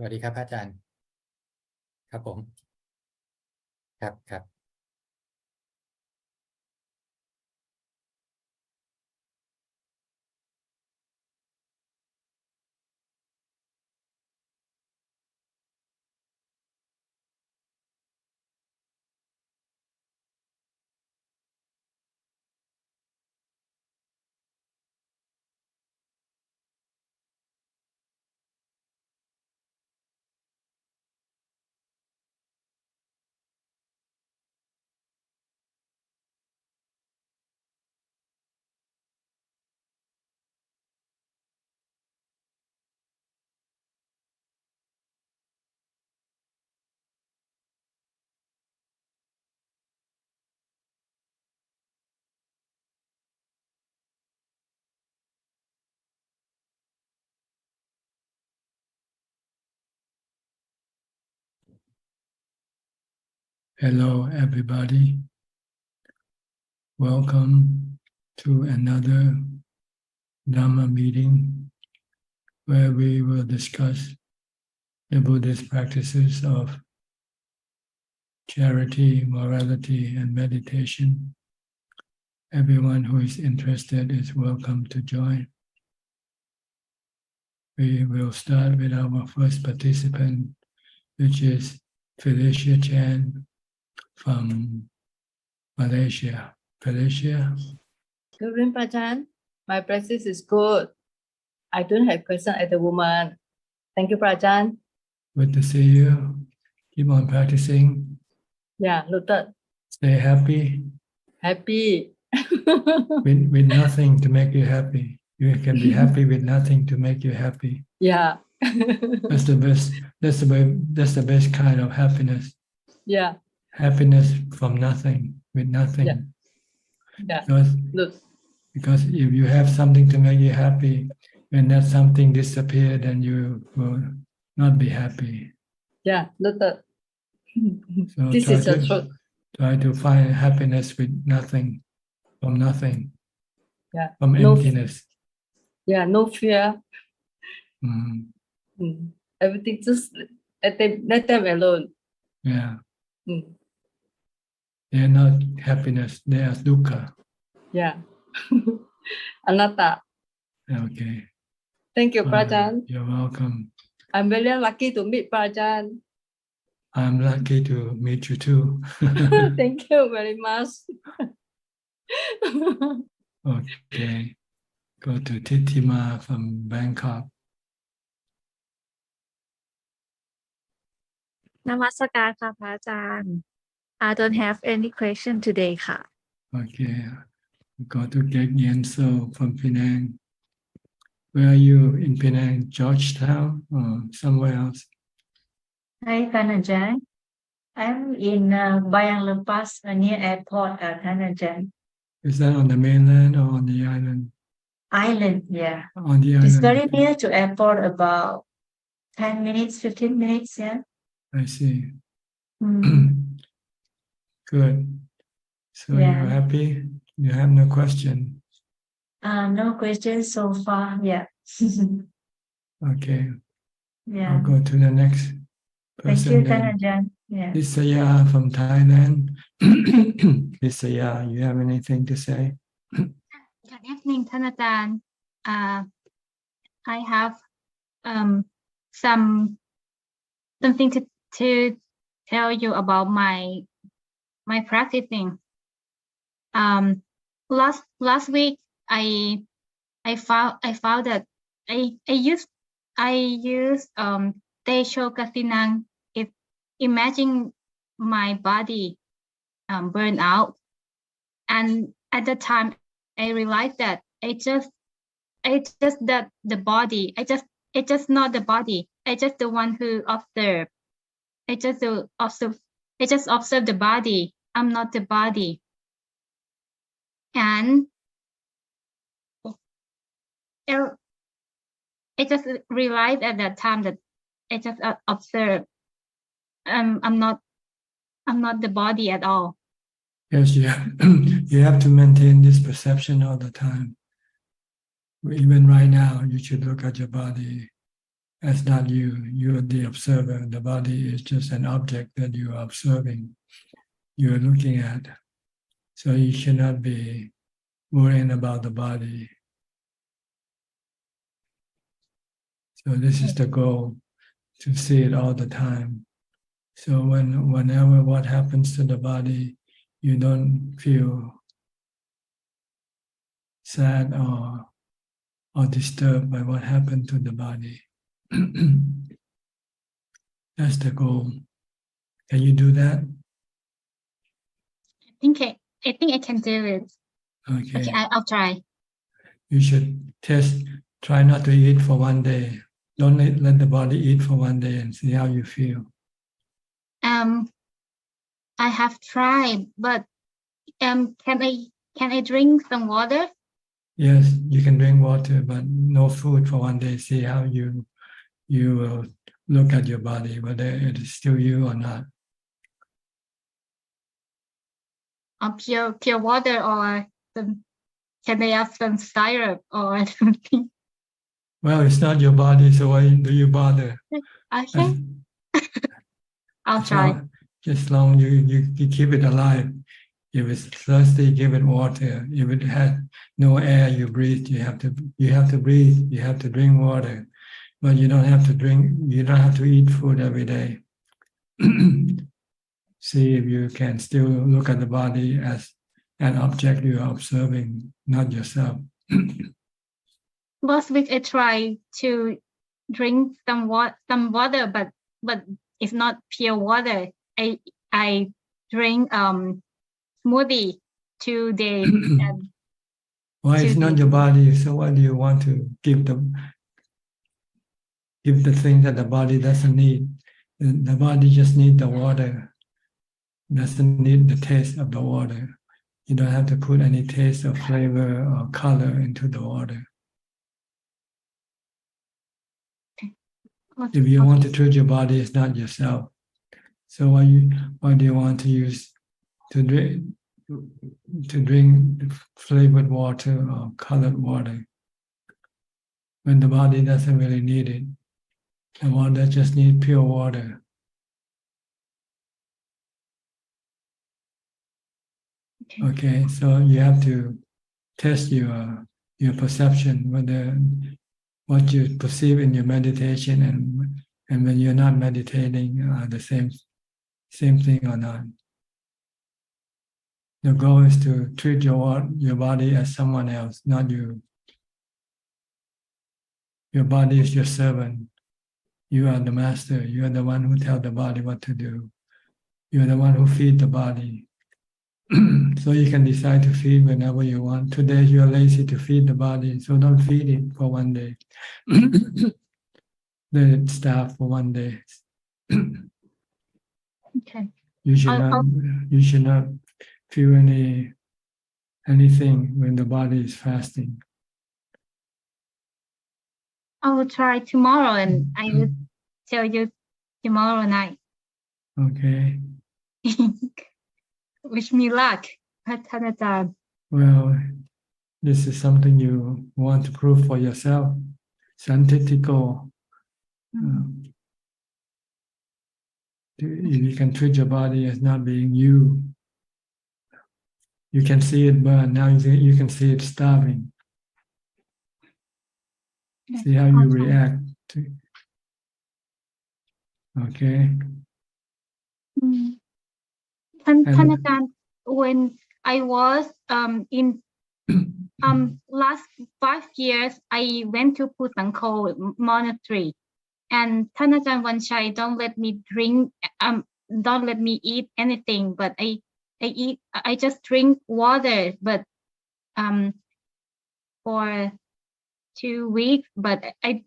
วัสดีครับอาจารย์ครับผมครับ Hello, everybody. Welcome to another Dhamma meeting where we will discuss the Buddhist practices of charity, morality, and meditation. Everyone who is interested is welcome to join. We will start with our first participant, which is Felicia Chan from Malaysia. Felicia? Good evening, Ajaan. My practice is good. I don't have question at the moment. Thank you, Ajaan. Good to see you. Keep on practicing. Yeah, noted. Stay happy. Happy. With nothing to make you happy. You can be happy with nothing to make you happy. Yeah. That's the best. That's the best kind of happiness. Yeah. Happiness from nothing, with nothing. Yeah. Because if you have something to make you happy, when that something disappears, then you will not be happy. Yeah, noted. So This is the truth. Try to find happiness with nothing, from nothing. Yeah. From emptiness. Yeah, no fear. Mm. Everything just let them alone. Yeah. They are not happiness, they are dukkha. Yeah. Anatta. Okay. Thank you, Ajaan. You're welcome. I'm very lucky to meet Ajaan. I'm lucky to meet you too. Thank you very much. Okay. Go to Titima from Bangkok. Namaskar ค่ะพระอาจารย์ I don't have any question today ค่ะ Okay. Go to Gek Yen So from Penang. Where are you in Penang? Georgetown or somewhere else? Hi, Kanajan. I'm in Bayang Lepas near airport, Kanajan. Is that on the mainland or on the island? Island, yeah. On the island. It's very near to airport, about 10 minutes, 15 minutes, yeah. I see. Good. So you're happy? You have no question? No questions so far, yeah. Okay. Yeah. I'll go to the next person. Thank you, Kanajan. Yeah. Lisaya from Thailand. Lisaya, you have anything to say? Good evening, Thanajan. I have something to tell you about my practicing. Last week I found that I use Techo Kasinang. If imagine my body burn out, and at the time I realized that it's just that the body. It's just not the body. I just the one who observe. I just observe the body. I'm not the body. And I just realized at that time that I just observe. I'm not the body at all. Yes, you have to maintain this perception all the time. Even right now, you should look at your body as not you. You are the observer. The body is just an object that you are observing, you are looking at. So you should not be worrying about the body. So this is the goal, to see it all the time. So whenever what happens to the body, you don't feel sad or disturbed by what happened to the body. That's the goal. Can you do that? I think I can do it. Okay. Okay, I'll try. You should try not to eat for one day. Don't let the body eat for one day and see how you feel. I have tried, but can I drink some water? Yes, you can drink water, but no food for one day. See how you will look at your body, whether it is still you or not. Pure water, or can they have some syrup or something? Well, it's not your body, so why do you bother? Okay, I'll try. Just long you keep it alive. If it's thirsty, give it water. If it has no air you breathe, you have to breathe. You have to drink water, but you don't have to drink. You don't have to eat food every day. See if you can still look at the body as an object you are observing, not yourself. Last week I tried to drink some water, but it's not pure water. I drink smoothie 2 days. Why it's not your body? So why do you want to give the thing that the body doesn't need? The body just needs the water. Doesn't need the taste of the water. You don't have to put any taste or flavor or color into the water. If you want to treat your body, it's not yourself. So why do you want to drink flavored water or colored water when the body doesn't really need it? The water just needs pure water. Okay, so you have to test your perception, whether what you perceive in your meditation and when you're not meditating are the same thing or not. The goal is to treat your body as someone else, not you. Your body is your servant. You are the master. You are the one who tells the body what to do. You are the one who feeds the body. So you can decide to feed whenever you want. Today you are lazy to feed the body, so don't feed it for one day. Let it starve for one day. Okay. You should not feel anything when the body is fasting. I will try tomorrow, and I will tell you tomorrow night. Okay. Wish me luck, Ajaan. Well, this is something you want to prove for yourself. Santitiko. If you can treat your body as not being you, you can see it burn. Now you can see it starving. See how you react. Okay. Ajaan, when I was in last 5 years, I went to Pusanko monastery, and Ajaan Vanchai don't let me drink, don't let me eat anything, but I just drink water, but for 2 weeks, but I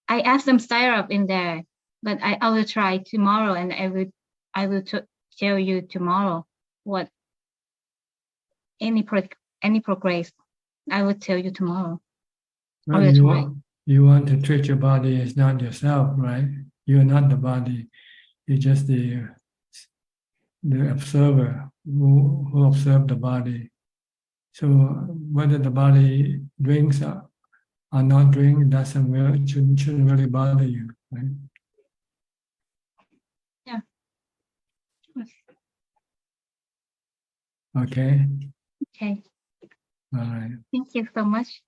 add some syrup in there, but I will try tomorrow, and I will tell you tomorrow what any progress. I will tell you tomorrow. Well, you want to treat your body as not yourself, right? You are not the body. You're just the observer who observe the body. So whether the body drinks or not drink, doesn't really, shouldn't really bother you, right? Yeah. Okay. Okay. All right. Thank you so much.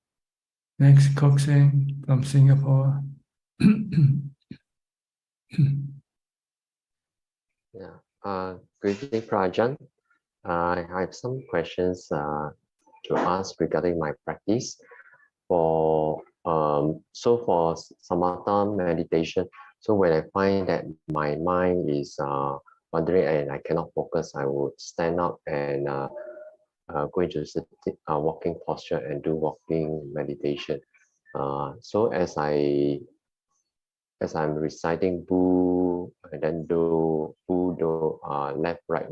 Next, Kokseng from Singapore. Yeah. Good evening, Prajan. I have some questions to ask regarding my practice. For samatha meditation, so when I find that my mind is wandering and I cannot focus, I would stand up and go into walking posture and do walking meditation. So as I'm reciting Bu and then Do, Bu, Do, left, right,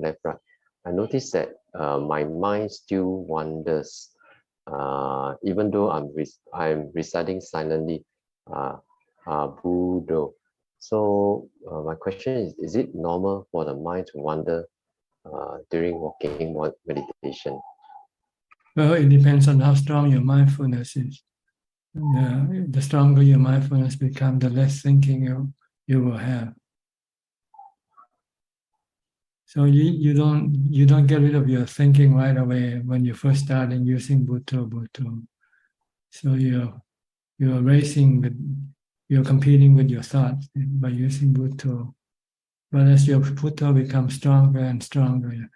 I notice that my mind still wanders, even though I'm reciting silently, Bu, Do. So my question is it normal for the mind to wander during walking meditation? Well, it depends on how strong your mindfulness is. The stronger your mindfulness becomes, the less thinking you will have. So you don't get rid of your thinking right away when you first starting using Bhutto. So you're competing with your thoughts by using Bhutto. But as your Bhutto becomes stronger and stronger,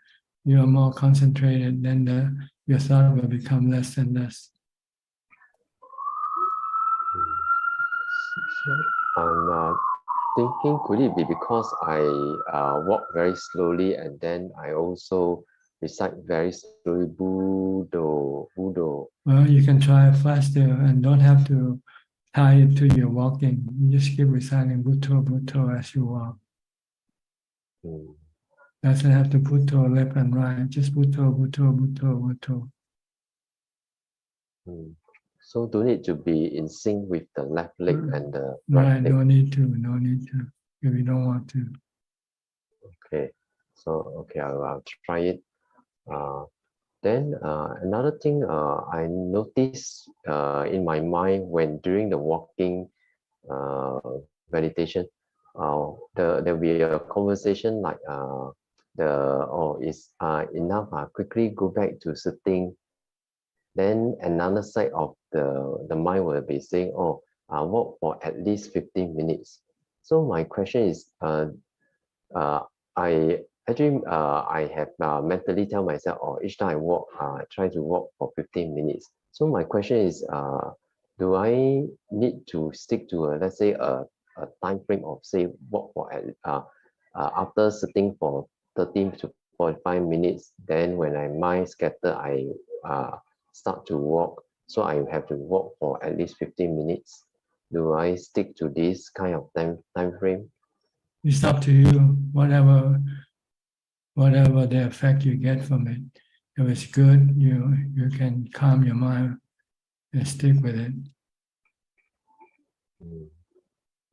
you are more concentrated, then your thought will become less and less. So I'm thinking, could it be because I walk very slowly and then I also recite very slowly Budo. Well, you can try faster and don't have to tie it to your walking. You just keep reciting Bhutto as you walk. Doesn't have to Bhutto left and right, just Bhutto. So don't need to be in sync with the left leg and the right Right, leg. no need to, if you don't want to. Okay, so I'll try it. Then another thing I noticed in my mind when during the walking meditation, there'll be a conversation like is enough, quickly go back to sitting. Then another side of the mind will be saying, walk for at least 15 minutes. So my question is, I have mentally tell myself, each time I walk, try to walk for 15 minutes. So my question is, do I need to stick to let's say a time frame of say walk for after sitting for 13 to 45 minutes, then when I mind scatter, I start to walk. So I have to walk for at least 15 minutes. Do I stick to this kind of time frame? It's up to you, whatever the effect you get from it. If it's good, you can calm your mind and stick with it.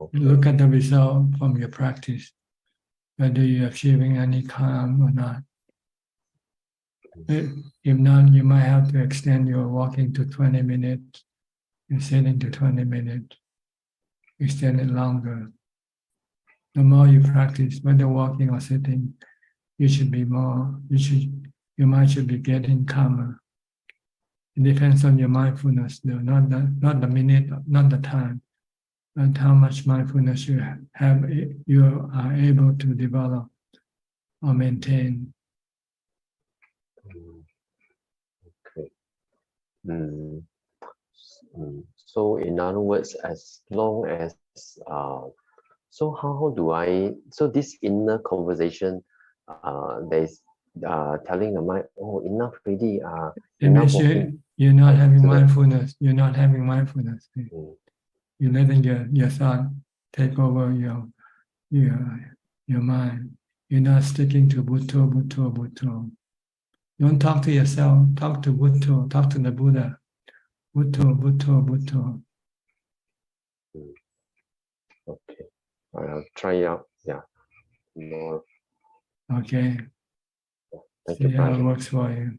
Okay. Look at the result from your practice, whether you're achieving any calm or not. If not, you might have to extend your walking to 20 minutes, and sitting to 20 minutes, extend it longer. The more you practice, whether walking or sitting, your mind should be getting calmer. It depends on your mindfulness, though, not the minute, not the time, but how much mindfulness you are able to develop or maintain. Okay. So in other words, as long as so how do I, so this inner conversation there's telling the mind, enough already, It enough means walking. you're not having So that- mindfulness. You're not having mindfulness. You're letting your thought take over your mind. You're not sticking to Bhutto. Don't talk to yourself. Talk to Bhutto. Talk to the Buddha. Bhutto. Okay, I'll try out. Yeah, more. Okay. Thank See you, how it Prajan. works for you.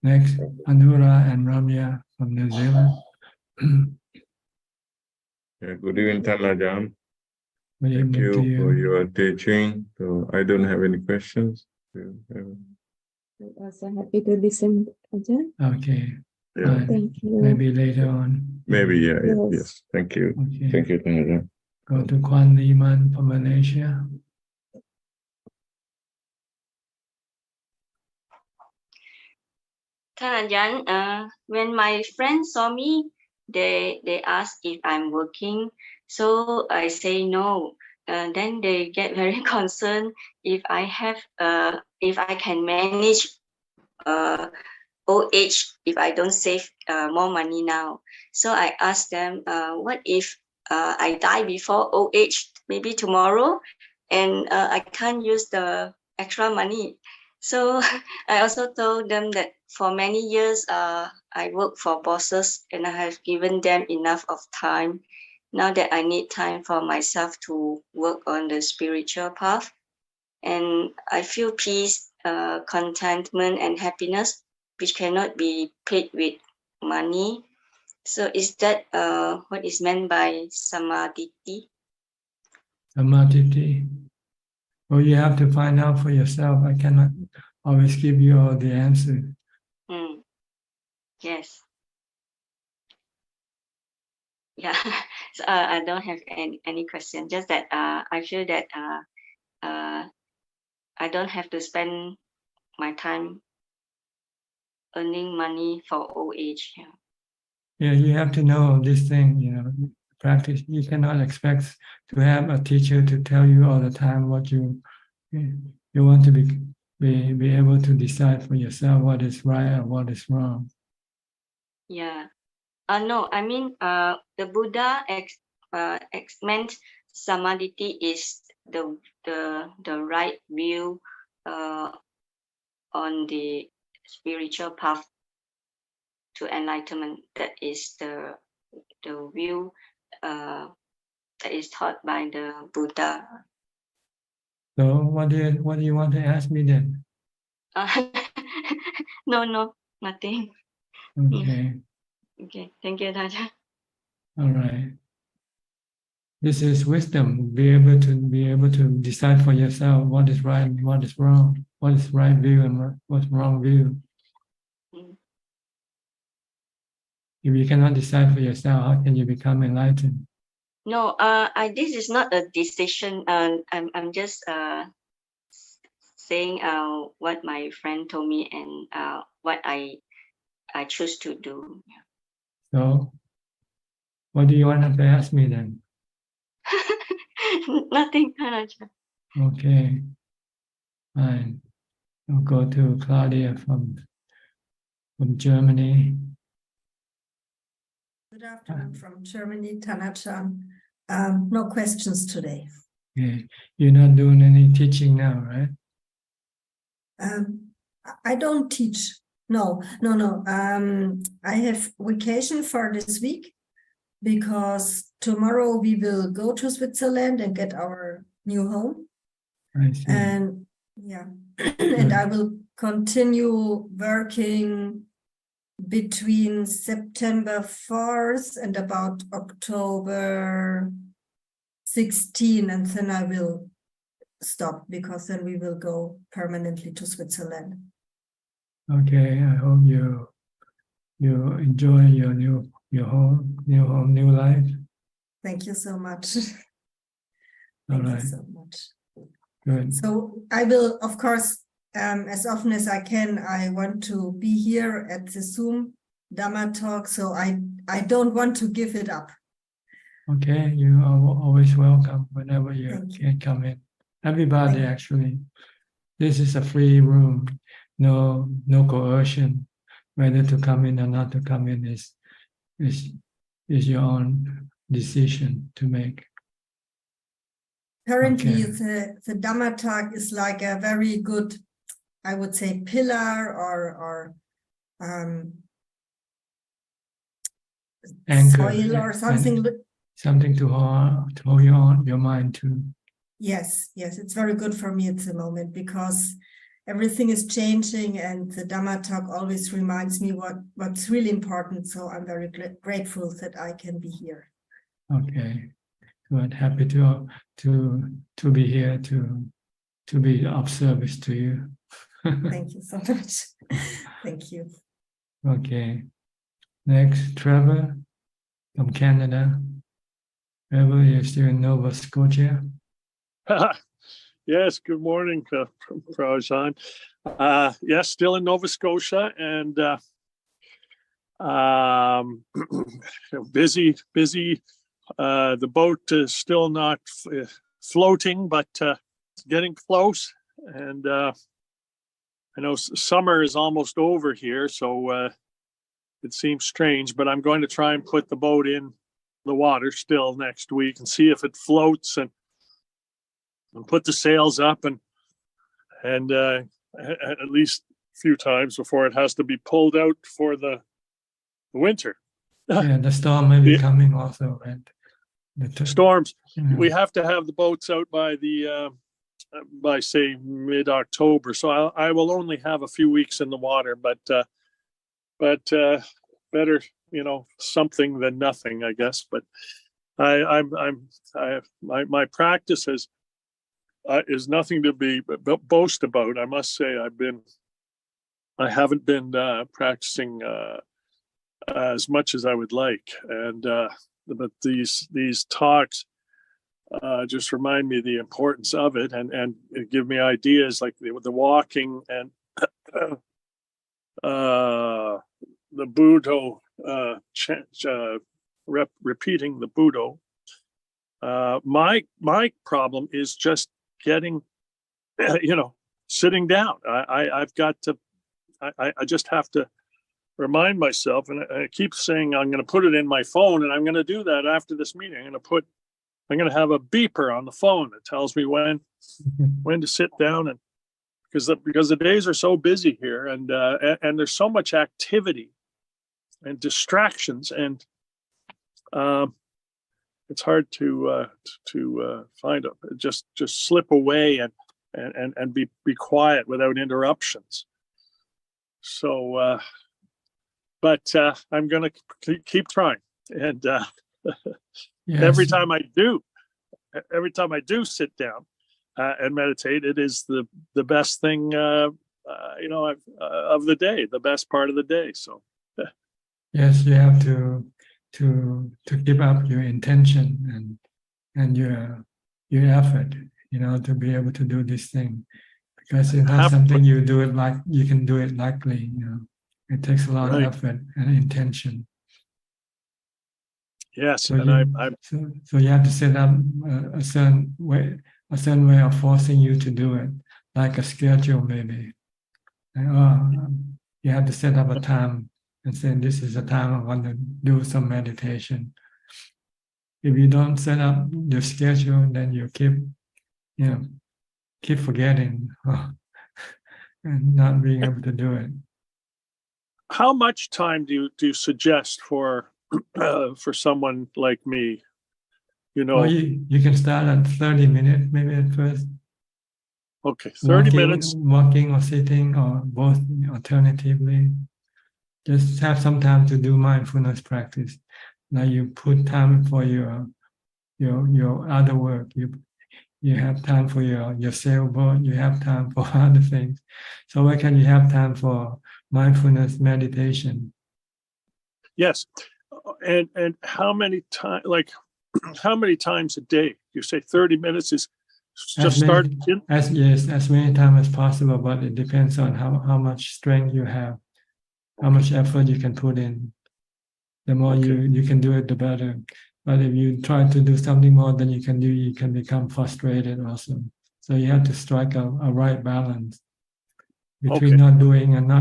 Next, Anura and Ramya from New Zealand. Good evening, Ajaan. Good Thank evening to you for you. your teaching. So I don't have any questions. I'm also happy to listen, Ajahn. Okay, Yeah, fine. Thank you. Maybe later on. maybe, yeah, Yes. yes. Thank you. Okay. Thank you, Ajaan. Go to Kwan Liman from Malaysia. Ajahn, when my friends saw me, they asked if I'm working, so I say no. Then they get very concerned if I can manage old age if I don't save more money now. So I asked them, what if I die before old age, maybe tomorrow, and I can't use the extra money. So I also told them that for many years I worked for bosses and I have given them enough of time. Now that I need time for myself to work on the spiritual path, and I feel peace, contentment, and happiness, which cannot be paid with money. So is that what is meant by samadhi? Samadhi. Well, you have to find out for yourself. I cannot always give you all the answer. Yes. Yeah. So, I don't have any question. Just that I feel that I don't have to spend my time earning money for old age. Yeah. Yeah, you have to know this thing, practice. You cannot expect to have a teacher to tell you all the time what you want to be able to decide for yourself what is right or what is wrong. Yeah. No, I mean the Buddha meant samadhi is the right view on the spiritual path to enlightenment. That is the view that is taught by the Buddha. So what do you want to ask me then? No, nothing. Okay. Okay, thank you, Raja. All right. This is wisdom. Be able to decide for yourself what is right and what is wrong, what is right view and what's wrong view. If you cannot decide for yourself, how can you become enlightened? No, this is not a decision. I'm just saying what my friend told me and what I choose to do. So, what do you want to ask me then? Nothing, Raja. Okay, fine. We'll go to Claudia from Germany. Good afternoon from Germany, Tanachan. No questions today. Okay. You're not doing any teaching now, right? I don't teach. No. I have vacation for this week because tomorrow we will go to Switzerland and get our new home. I see. And yeah, and I will continue working between September 4th and about October 16, and then I will stop because then we will go permanently to Switzerland. Okay, I hope you enjoy your home, new life. Thank you so much. All Thank right. you so much. Good. So I will, of course, as often as I can, I want to be here at the Zoom Dhammatalk, so I don't want to give it up. Okay, you are always welcome whenever you can come in. Everybody, actually. This is a free room. No coercion. Whether to come in or not to come in is your own decision to make. Currently, Okay. the Dhammatalk is like a very good, I would say, pillar or Anchor, soil or something. Something to hold your mind to. Yes, it's very good for me at the moment because everything is changing, and the Dhammatalk always reminds me what's really important. So I'm very grateful that I can be here. Okay, good. Happy to be here to be of service to you. Thank you so much. Thank you. Okay. Next, Trevor from Canada. Trevor, you're still in Nova Scotia. Yes, good morning, Ajaan. Yes, still in Nova Scotia, and busy. The boat is still not floating, but getting close. And I know summer is almost over here, so it seems strange, but I'm going to try and put the boat in the water still next week and see if it floats, and put the sails up and at least a few times before it has to be pulled out for the winter. Yeah, the storm may be coming also, right? Storms. Yeah. We have to have the boats out by by say mid-October, so I will only have a few weeks in the water, but better, something than nothing, I guess. But my practice is nothing to be boast about. I must say I haven't been practicing as much as I would like, and but these talks just remind me the importance of it, and give me ideas like the walking and the Buddho, repeating the Buddho. My problem is just getting, sitting down. I've got to. I just have to remind myself, and I keep saying I'm going to put it in my phone, and I'm going to do that after this meeting. I'm going to have a beeper on the phone that tells me when to sit down, and because the days are so busy here, and there's so much activity and distractions, and it's hard to find just slip away and be quiet without interruptions. So, but I'm going to keep trying, and Yes. every time I do sit down and meditate, it is the best thing, of the day, the best part of the day. So, Yes, you have to keep up your intention and your effort, to be able to do this thing, because it's not something you can do it lightly. It takes a lot of effort and intention. Yes, So and so you have to set up a certain way of forcing you to do it, like a schedule maybe. You have to set up a time and say, this is the time I want to do some meditation. If you don't set up your schedule, then you keep forgetting and not being able to do it. How much time do you suggest for someone like me? Well, you can start at 30 minutes maybe at first. Okay, 30 minutes. Walking or sitting, or both alternatively. Just have some time to do mindfulness practice. Now you put time for your other work. You have time for your sailboat. You have time for other things. So why can't you have time for mindfulness meditation? Yes, and how many times? Like, how many times a day? You say 30 minutes is just start. As many times as possible, but it depends on how much strength you have. How much effort you can put in. The more you can do it, the better. But if you try to do something more than you can become frustrated also. So you have to strike a right balance between not doing and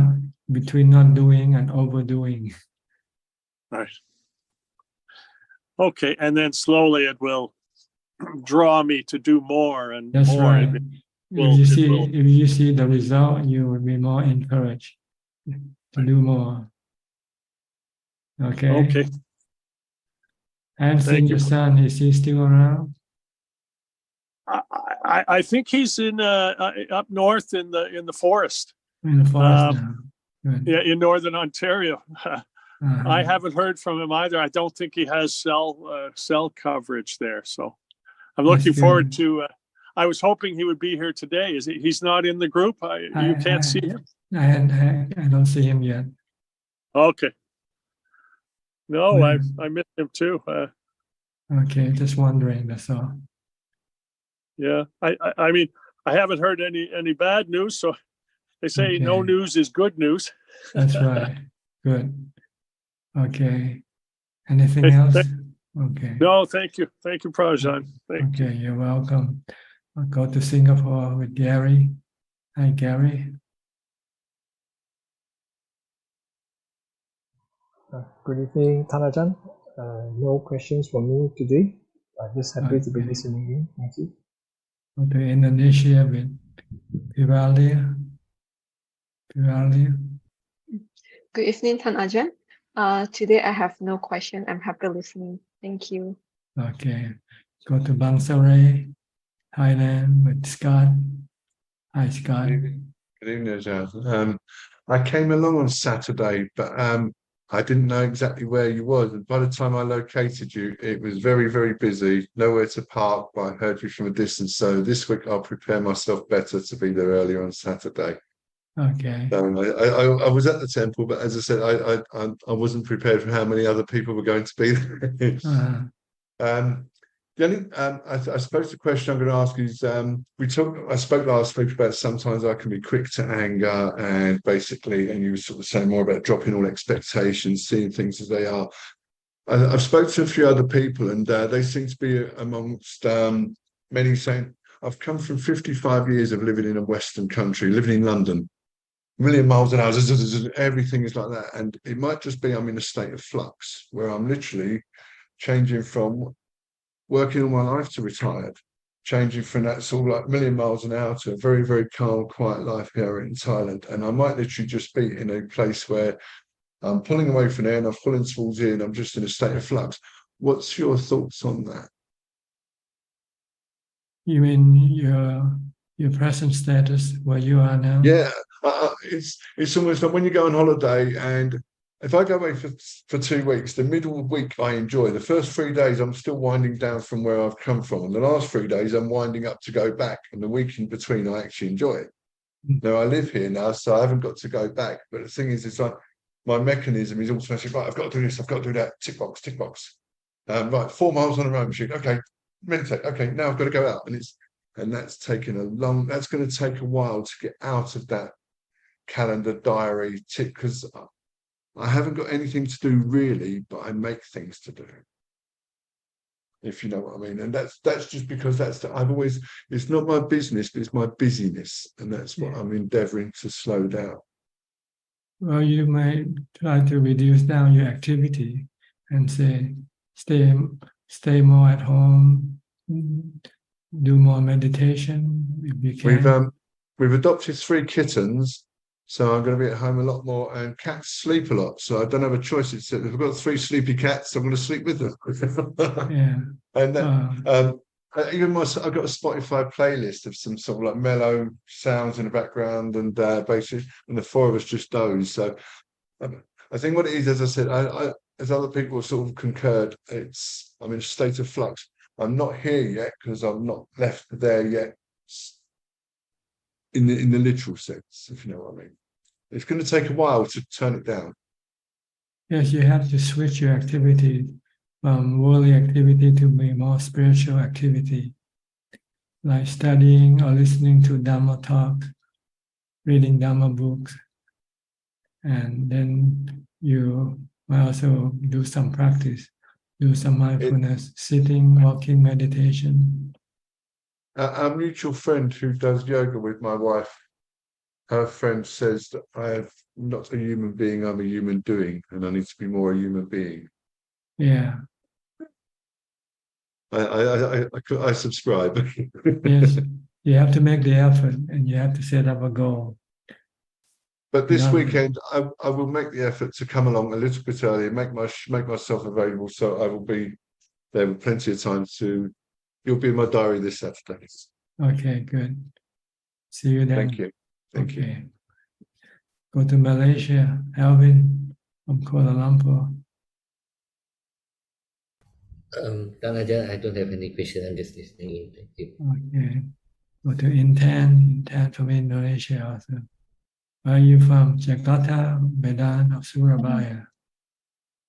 overdoing. Right. Okay, and then slowly it will draw me to do more and That's more. right. If you see the result, you will be more encouraged to do more. Okay. I haven't seen your son. Is he still around? I think he's in up north in the forest. In the forest now. Good. Yeah, in northern Ontario. Uh-huh. I haven't heard from him either. I don't think he has cell coverage there. So I'm That's looking forward good. to. I was hoping he would be here today. He's not in the group? You can't see him? I don't see him yet. Okay. No, Well, I missed him too. okay, just wondering, that's all. Yeah, I mean, I haven't heard any bad news. So they say no Okay. news is good news. That's right. Good. Okay. Anything Hey, else? Okay. No, thank you. Thank you, Prajan. Thank you. Okay, you're welcome. I'll go to Singapore with Gary. Hi, Gary. Good evening, Ajaan. No questions for me today. I'm just happy to be Okay. listening in. Thank you. Go to Indonesia with Piralia. Good evening, Ajaan. Today I have no question. I'm happy listening. Thank you. Okay. Go to Bangsaray, Thailand with Scott. Hi, Scott. Good evening, Ajaan. I came along on Saturday, but I didn't know exactly where you was. And by the time I located you, it was very, very busy, nowhere to park, but I heard you from a distance. So this week I'll prepare myself better to be there earlier on Saturday. Okay. I was at the temple, but as I said, I wasn't prepared for how many other people were going to be there. The only, I suppose the question I'm going to ask is, I spoke last week about sometimes I can be quick to anger and basically, and you were sort of saying more about dropping all expectations, seeing things as they are. I've spoken to a few other people and they seem to be amongst many saying, I've come from 55 years of living in a Western country, living in London, a million miles an hour, everything is like that. And it might just be I'm in a state of flux where I'm literally changing from working all my life to retired, changing from that sort of like million miles an hour to a very, very calm, quiet life here in Thailand. And I might literally just be in a place where I'm pulling away from there and I'm pulling towards here and I'm just in a state of flux. What's your thoughts on that? You mean your present status, where you are now? Yeah, it's almost like when you go on holiday and if I go away for 2 weeks, the middle week I enjoy. The first 3 days, I'm still winding down from where I've come from. And the last 3 days, I'm winding up to go back. And the week in between, I actually enjoy it. Now, I live here now, so I haven't got to go back. But the thing is, it's like my mechanism is automatically, right, I've got to do this, I've got to do that, tick box, tick box. Right, 4 miles on a road machine. Okay, meditate. Okay, now I've got to go out. And that's going to take a while to get out of that calendar diary tick, because I haven't got anything to do really, but I make things to do, if you know what I mean. And that's just because it's not my business, but it's my busyness. And that's what I'm endeavoring to slow down. Well, you may try to reduce down your activity and say, stay more at home, do more meditation if you can. We've adopted 3 kittens. So I'm going to be at home a lot more, and cats sleep a lot. So I don't have a choice. If I've got 3 sleepy cats, I'm going to sleep with them. Yeah. And even I've got a Spotify playlist of some sort of like mellow sounds in the background, and basically, and the 4 of us just doze. So I think what it is, as I said, as other people have sort of concurred, I'm in a state of flux. I'm not here yet because I'm not left there yet. In the literal sense, if you know what I mean. It's going to take a while to turn it down. Yes, you have to switch your activity from worldly activity to be more spiritual activity, like studying or listening to Dhammatalk, reading Dhamma books. And then you might also do some practice, do some mindfulness, sitting, walking, meditation. Our mutual friend who does yoga with my wife, her friend says that I am not a human being, I'm a human doing, and I need to be more a human being. Yeah. I subscribe. Yes, you have to make the effort and you have to set up a goal. But this weekend, I will make the effort to come along a little bit earlier, make myself available, so I will be there with plenty of time to. You'll be in my diary this Saturday. Okay, good. See you then. Thank you. Thank you. Okay. Go to Malaysia, Alvin from Kuala Lumpur. Ajaan, I don't have any question. I'm just listening in. Thank you. Okay. Go to Intan from Indonesia also. Where are you from? Jakarta, Medan, or Surabaya?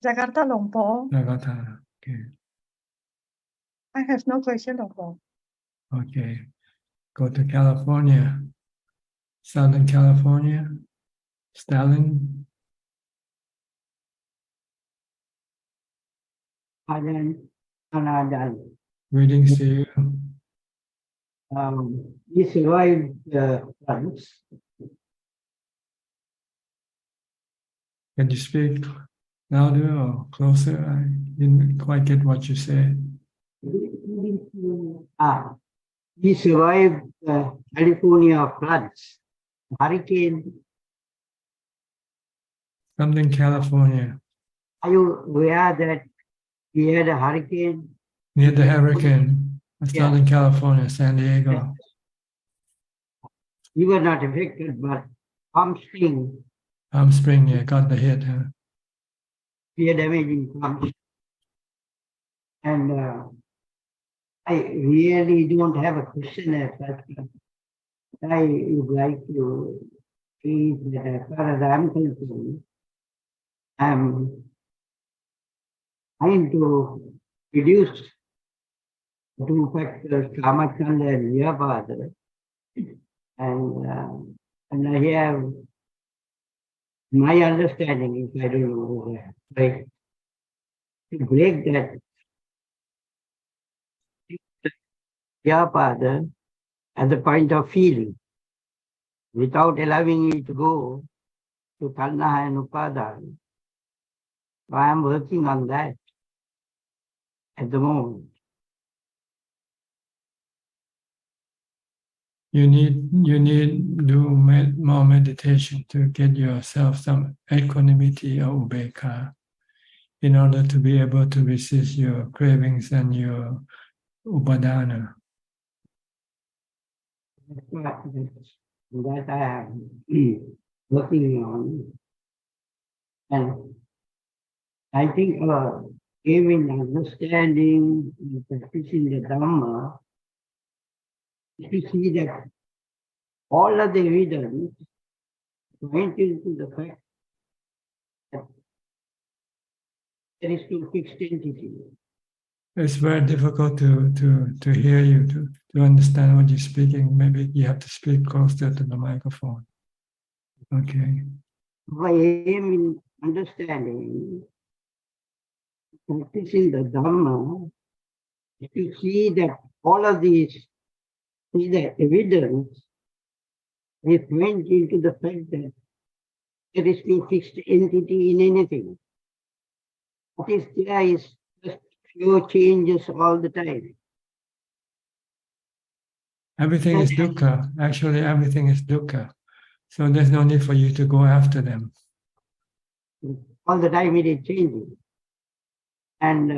Jakarta, Lumpur. Jakarta. Okay. I have no question, Lumpur. Okay. Go to California, Southern California. Stalin. Ajaan. Greetings to you. We survived the floods. Can you speak louder or closer? I didn't quite get what you said. We survived the California floods, hurricane. Something California. Are you aware that we had a hurricane? Near the hurricane, Southern California, San Diego. Yes. We were not affected, but Palm Springs. Palm Springs, yeah, got the hit. Huh? We had damage in Palm Springs. And I really don't have a question as such. I would like to say that as far as I'm concerned, I'm trying to reduce the two factors, Kamachanda and Vyapada. And I have my understanding, if I don't know, right, to break that Vyapada at the point of feeling, without allowing it to go to Tanha and Upadana. So I am working on that at the moment. You need do more meditation to get yourself some equanimity or ubeka in order to be able to resist your cravings and your upadana. That I am working on. And I think giving understanding and practicing the Dhamma, to see that all of the evidence went into the fact that there is no fixed entity. It's very difficult to hear you, to understand what you're speaking. Maybe you have to speak closer to the microphone. Okay. My aim in understanding, practicing the Dhamma, is to see that all of these, see the evidence, they went into the fact that there is no fixed entity in anything. What is there is just few changes all the time. Everything is dukkha. Actually, everything is dukkha. So there's no need for you to go after them. All the time it is changing. And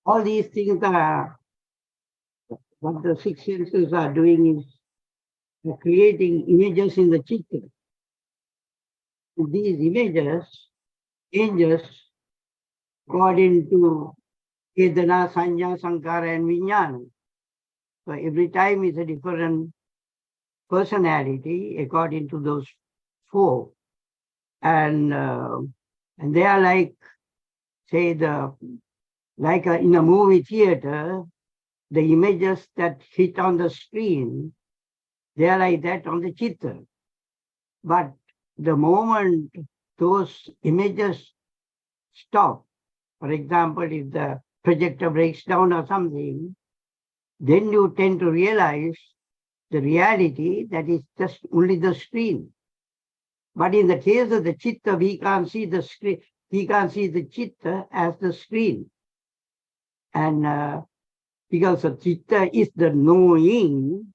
all these things are, what the six senses are doing is creating images in the chitta. These images changes according to Vedana, Sanya, Sankara and Vijnana. So every time is a different personality according to those four. And they are like, say, in a movie theater, the images that hit on the screen, they are like that on the chitta. But the moment those images stop, for example, if the projector breaks down or something, then you tend to realize the reality that is just only the screen. But in the case of the chitta, we can't see the screen. We can't see the chitta as the screen. And because the chitta is the knowing,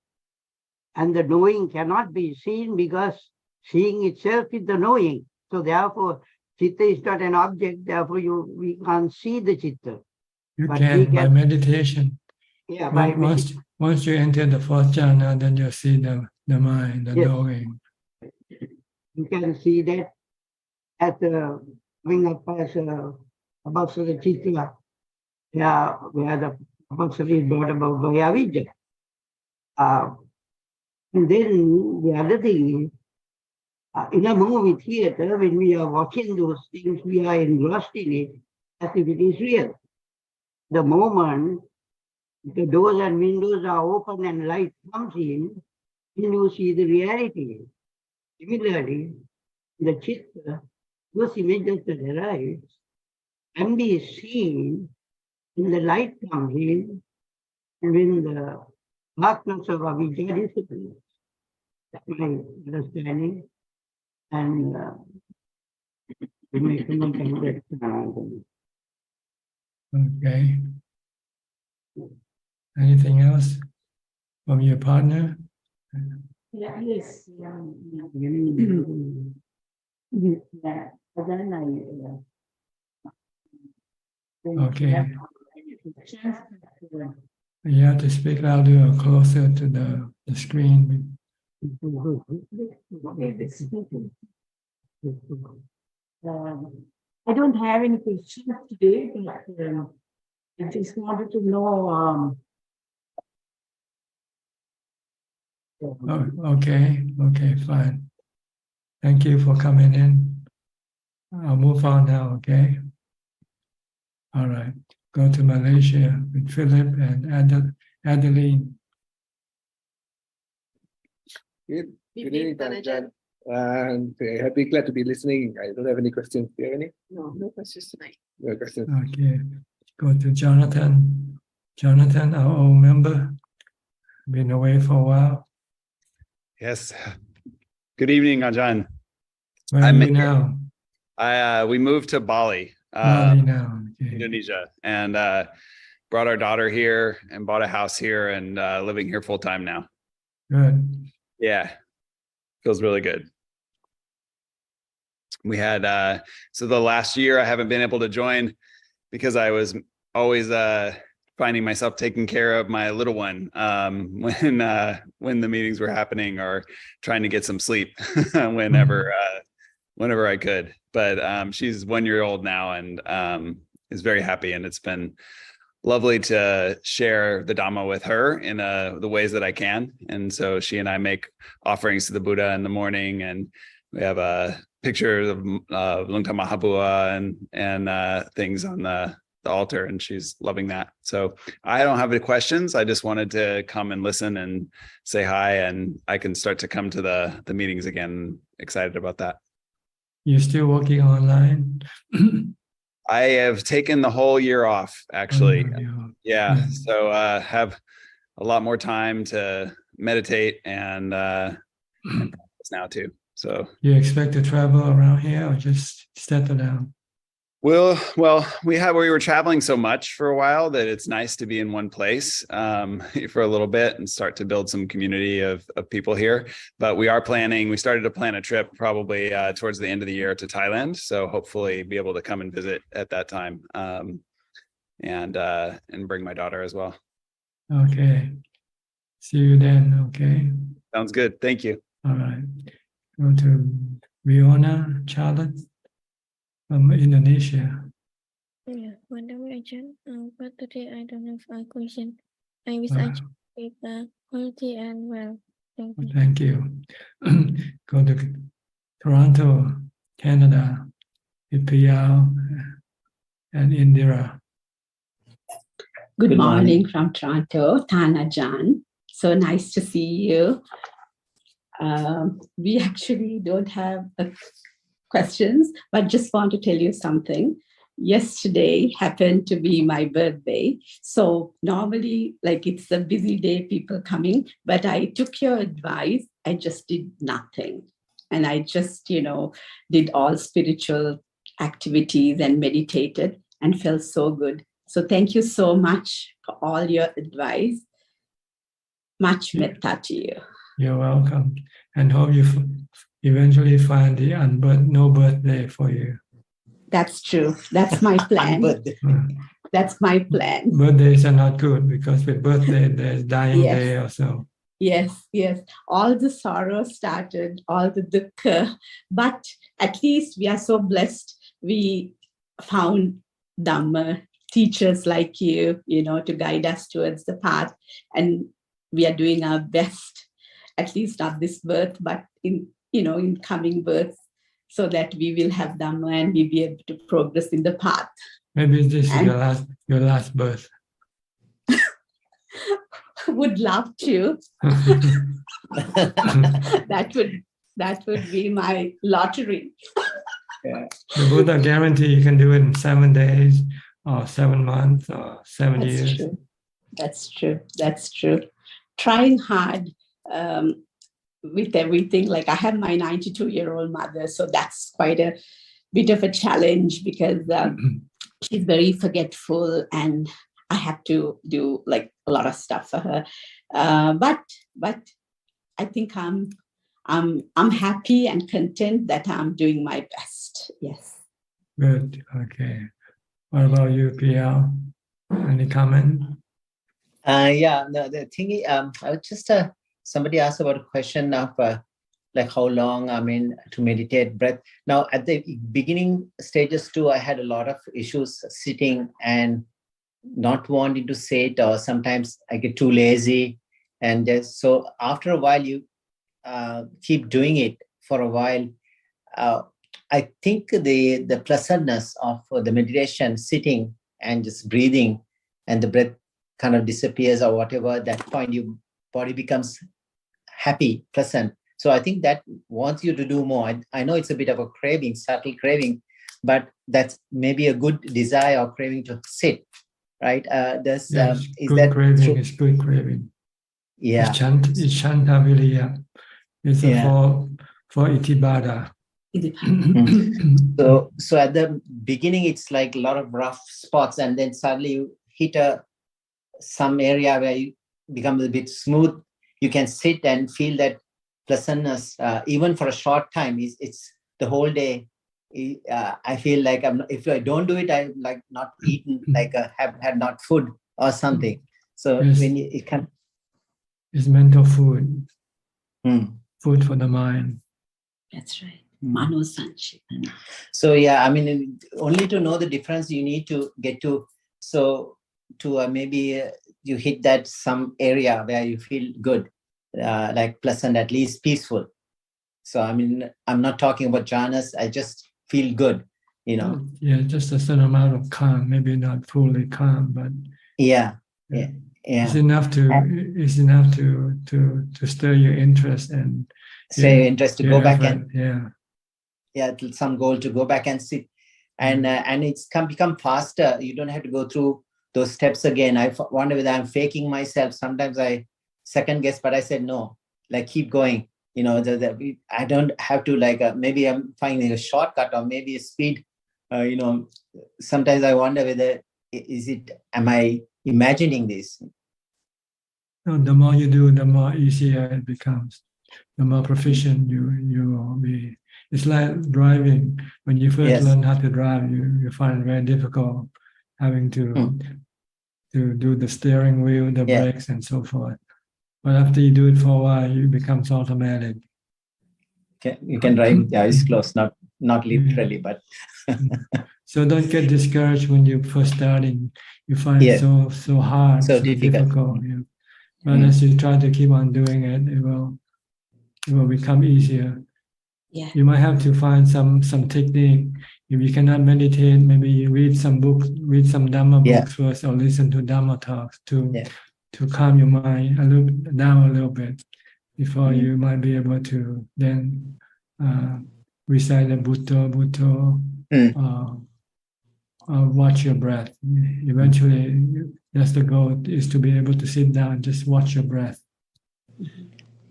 and the knowing cannot be seen because seeing itself is the knowing. So therefore, chitta is not an object, therefore we can't see the chitta. You But can by meditation. Yeah, by once once you enter the fourth jhana, then you see the mind, the Yes. knowing. You can see that as going up as above the Chitra. Yeah, where the above is brought about by Avijja. And then the other thing is, in a movie theater, when we are watching those things, we are engrossed in it as if it is real. The moment the doors and windows are open and light comes in, then you see the reality. Similarly, the chitta, those images that arise can be seen when the light comes in and when the darkness of Avijja disappears. That's my understanding. And we may comment on that. Okay. Anything else from your partner? Yes. Okay. You have to speak louder or closer to the screen. I don't have any questions today, but I just wanted to know. Oh, okay, fine. Thank you for coming in. I'll move on now, okay? All right. Go to Malaysia with Philip and Adeline. Good evening, Ajaan. And glad to be listening. I don't have any questions. Do you have any? No questions tonight. No questions. Okay. Go to Jonathan. Jonathan, our old member. Been away for a while. Yes. Good evening, Ajaan. Where are you now? We moved to Bali, Bali now. Okay. Indonesia, and brought our daughter here and bought a house here and living here full time now. Good. Yeah, feels really good. We had so the last year I haven't been able to join because I was always finding myself taking care of my little one when the meetings were happening or trying to get some sleep whenever I could. But she's 1 year old now and is very happy, and it's been lovely to share the Dhamma with her in the ways that I can. And so she and I make offerings to the Buddha in the morning, and we have a picture of Lungta Mahabua and things on the altar, and she's loving that. So I don't have any questions. I just wanted to come and listen and say hi, and I can start to come to the meetings again. Excited about that. You're still working online? I have taken the whole year off, actually. Yeah. So have a lot more time to meditate and practice now too. So you expect to travel around here or just settle down? Well, we were traveling so much for a while that it's nice to be in one place for a little bit and start to build some community of people here. But we started to plan a trip probably towards the end of the year to Thailand. So hopefully be able to come and visit at that time and bring my daughter as well. Okay. See you then. Okay. Sounds good. Thank you. All right. Go to Fiona Charlotte from Indonesia. Yeah, wonderful, Ajaan. But today I don't have a question. I wish Ajaan with quality and well. Thank you. Thank you. Go to Toronto, Canada, with Piyao and Indira. Good morning from Toronto, Ajaan. So nice to see you. We actually don't have questions, but just want to tell you something. Yesterday happened to be my birthday. So normally, like it's a busy day, people coming, but I took your advice. I just did nothing. And I just, did all spiritual activities and meditated and felt so good. So thank you so much for all your advice. Much metta to you. You're welcome. And hope you eventually find the no birthday for you. That's true. That's my plan. that's my plan. Birthdays are not good because with birthday there's dying Yes. day or so. Yes. All the sorrow started, all the dukkha, but at least we are so blessed. We found Dhamma teachers like you, to guide us towards the path, and we are doing our best, at least not this birth, but in coming births, so that we will have Dhamma and we be able to progress in the path. Maybe this is your last birth. Would love to. that would be my lottery. The Buddha guarantee you can do it in 7 days or 7 months or 7 years. True. That's true. Trying hard with everything. Like I have my 92-year-old mother, so that's quite a bit of a challenge because she's very forgetful and I have to do like a lot of stuff for her. But I think I'm happy and content that I'm doing my best. Yes. Good. Okay. What about you, PL? Any comment? The thing is, I was just somebody asked about a question of like how long to meditate breath. Now at the beginning stages too, I had a lot of issues sitting and not wanting to sit, or sometimes I get too lazy, and just so after a while you keep doing it for a while. I think the pleasantness of the meditation, sitting and just breathing, and the breath kind of disappears or whatever. At that point, your body becomes happy, pleasant. So I think that wants you to do more. I know it's a bit of a craving, subtle craving, but that's maybe a good desire or craving to sit, right? Is that craving? true? It's good craving. Yeah. It's Chanta Viriya. It's for Itibada. So at the beginning, it's like a lot of rough spots, and then suddenly you hit some area where you become a bit smooth. You can sit and feel that pleasantness, even for a short time. It's the whole day. I feel like if I don't do it, I'm like not eaten, like have had not food or something. So yes. when it can, it's mental food, food for the mind. That's right. Mano Sanchit. So yeah, only to know the difference you need to get to. So to maybe you hit that some area where you feel good, like pleasant, at least peaceful. So I'm not talking about jhanas. I just feel good, Yeah, just a certain amount of calm. Maybe not fully calm, but yeah. It's enough to stir your interest and to go back and some goal to go back and sit, and it's become faster. You don't have to go through those steps again. I wonder whether I'm faking myself. Sometimes I second guess, but I said no, like keep going. I don't have to maybe I'm finding a shortcut or maybe a speed. Sometimes I wonder whether am I imagining this? No, the more you do, the more easier it becomes. The more proficient you will be. It's like driving. When you first learn how to drive, you find it very difficult having to do the steering wheel, the brakes, and so forth. But after you do it for a while, it becomes automatic. You can drive with your eyes closed, not literally, but. So don't get discouraged when you're first starting. You find it so hard, so difficult. But as you try to keep on doing it, it will become easier. Yeah. You might have to find some technique. If you cannot meditate, maybe you read some books, read some Dhamma books first, or listen to Dhamma talks to calm your mind down a little bit before you might be able to then recite the Bhutto, watch your breath. Eventually, that's the goal, is to be able to sit down and just watch your breath.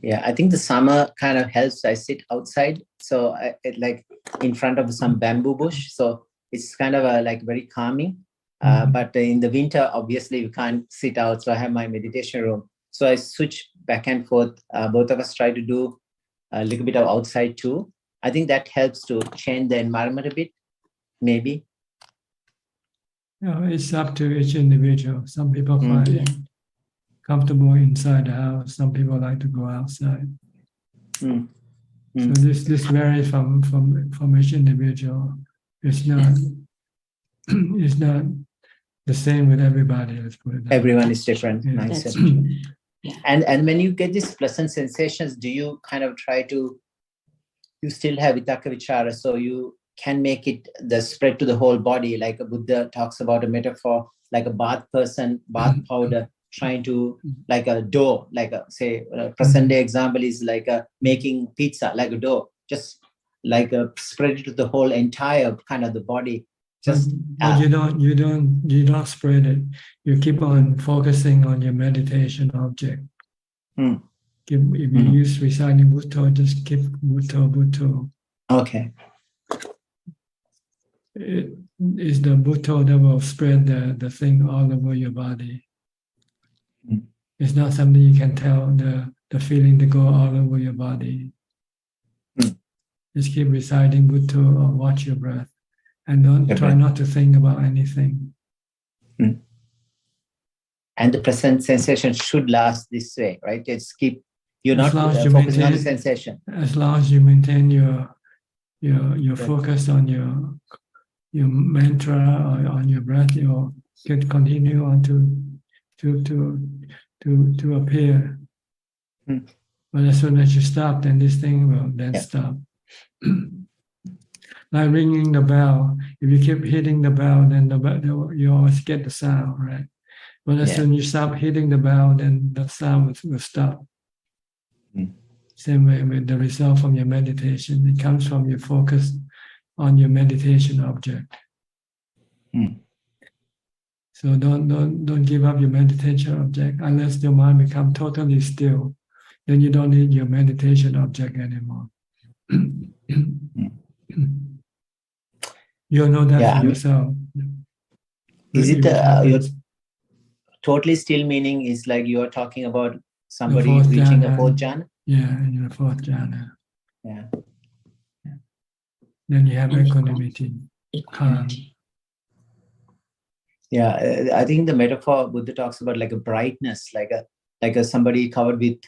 Yeah, I think the summer kind of helps. I sit outside, so like in front of some bamboo bush, so it's kind of very calming. But in the winter, obviously, you can't sit out, so I have my meditation room. So I switch back and forth. Both of us try to do a little bit of outside too. I think that helps to change the environment a bit, maybe. It's up to each individual. Some people Mm. find comfortable inside the house. Some people like to go outside. Mm. So this varies from each individual. It's not it's not the same with everybody. Let's put it that way. Everyone is different. Yeah. Nice. That's And when you get these pleasant sensations, do you kind of try to, you still have vitaka vichara, so you can make it the spread to the whole body, like a Buddha talks about a metaphor, like a bath person, bath powder, trying to, like a dough, like a, say, a present day example is like a making pizza, like a dough, just like a spread it to the whole entire kind of the body. Just but you don't spread it. You keep on focusing on your meditation object. Mm. If you use reciting Bhutto, just keep Bhutto, Bhutto. Okay. It is the Bhutto that will spread the thing all over your body. Mm. It's not something you can tell the feeling to go all over your body. Mm. Just keep reciting Bhutto or watch your breath. And don't try not to think about anything. Mm. And the present sensation should last this way, right? It's keep, you're not focusing on the sensation. As long as you maintain your focus on your mantra or on your breath, you can continue on to appear. Mm. But as soon as you stop, then this thing will then stop. Like ringing the bell. If you keep hitting the bell, then you always get the sound, right? But as soon as you stop hitting the bell, then the sound will stop. Mm. Same way with the result from your meditation. It comes from your focus on your meditation object. Mm. So don't give up your meditation object unless your mind becomes totally still. Then you don't need your meditation object anymore. You'll know that for yourself. Is it you're totally still, meaning is like you're talking about somebody reaching a fourth jhana? Yeah, in the fourth jhana. Yeah. Then you have equanimity. Calm. Yeah, I think the metaphor Buddha talks about like a brightness, like a somebody covered with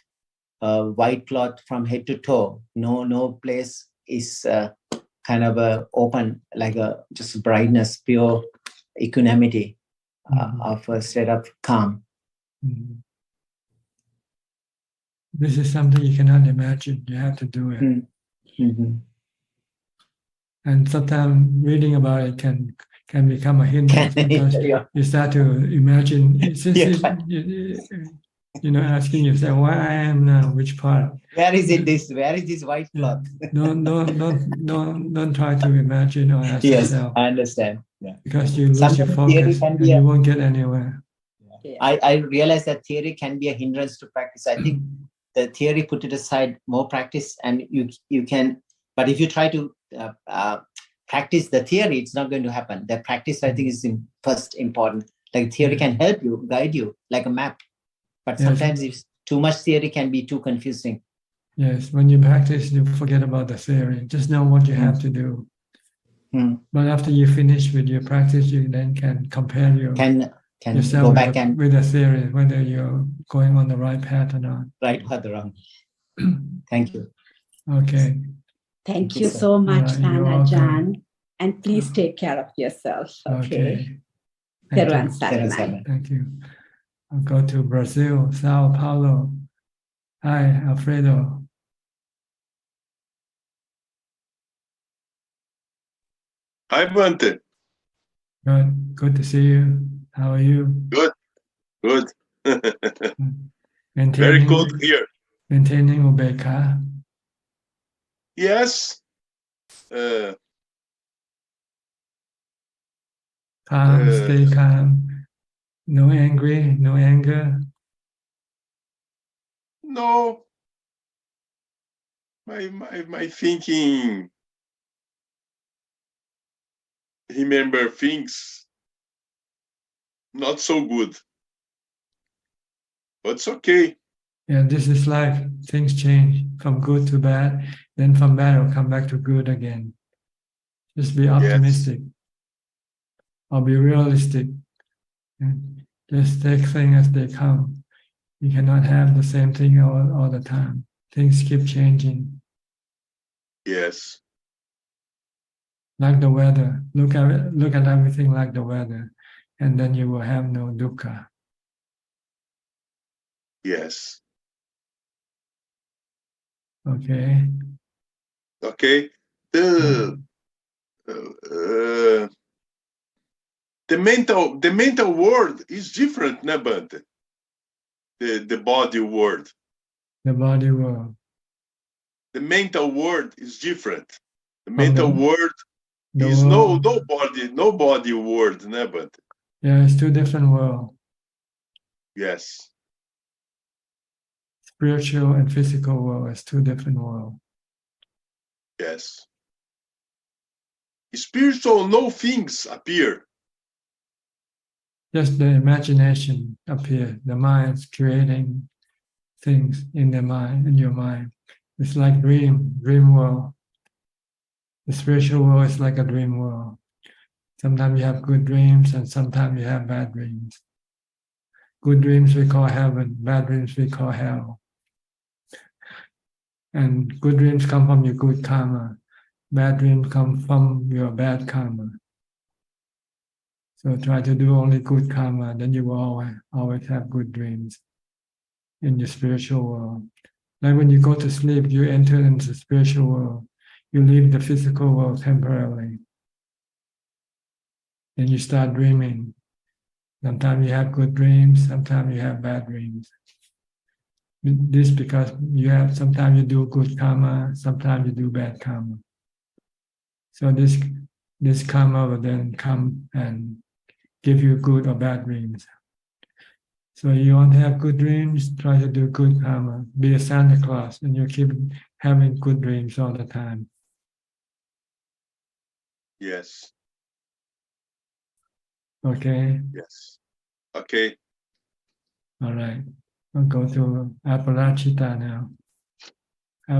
white cloth from head to toe. No place is kind of open, like a just brightness, pure equanimity of a state of calm. Mm-hmm. This is something you cannot imagine. You have to do it. Mm-hmm. And sometimes reading about it can become a hindrance because you start to imagine. Asking yourself why I am now, which part. Where is this white cloth? Don't try to imagine or ask yourself. I understand. Yeah. Because you lose your focus and you won't get anywhere. Yeah. I realize that theory can be a hindrance to practice. I think the theory, put it aside, more practice, and you can. But if you try to practice the theory, it's not going to happen. The practice, I think, is first important. Like theory can help you, guide you, like a map. But sometimes if too much theory can be too confusing. Yes, when you practice, you forget about the theory. Just know what you have to do. But after you finish with your practice, you then can compare yourself go back with the theory, whether you're going on the right path or not. Right or the wrong. Thank you. Okay. Thank you so much, Ajaan. And please take care of yourself. Okay. Thank you. I'll go to Brazil, Sao Paulo. Hi, Alfredo. Hi, Bante. Good to see you. How are you? Good. Very cold here. Maintaining Ubeka. Yes. Calm, stay calm. No angry, no anger. No. My thinking remember things not so good. But it's okay. Yeah, this is life. Things change from good to bad. Then from bad it'll come back to good again. Just be optimistic. or be realistic. And just take things as they come. You cannot have the same thing all the time. Things keep changing. Yes. Like the weather. Look at everything like the weather, and then you will have no dukkha. Yes. Okay. Okay. The mental world is different, né, Bante? The body world. The body world. The mental world is different. The From mental the- world the is world. no body world, né, Bante? Yeah, it's two different worlds. Yes. Spiritual and physical world is two different worlds. Yes. Spiritual, no things appear. Just the imagination appears. The mind's creating things in the mind, in your mind. It's like dream world. The spiritual world is like a dream world. Sometimes you have good dreams and sometimes you have bad dreams. Good dreams we call heaven, bad dreams we call hell. And good dreams come from your good karma. Bad dreams come from your bad karma. So try to do only good karma, then you will always have good dreams in your spiritual world. Like when you go to sleep, you enter into the spiritual world. You leave the physical world temporarily. Then you start dreaming. Sometimes you have good dreams, sometimes you have bad dreams. This because sometimes you do good karma, sometimes you do bad karma. So this karma will then come and give you good or bad dreams. So you want to have good dreams, try to do good karma. Be a Santa Claus and you keep having good dreams all the time. Yes. Okay? Yes. Okay. All right. I'll go to Aparachita now. I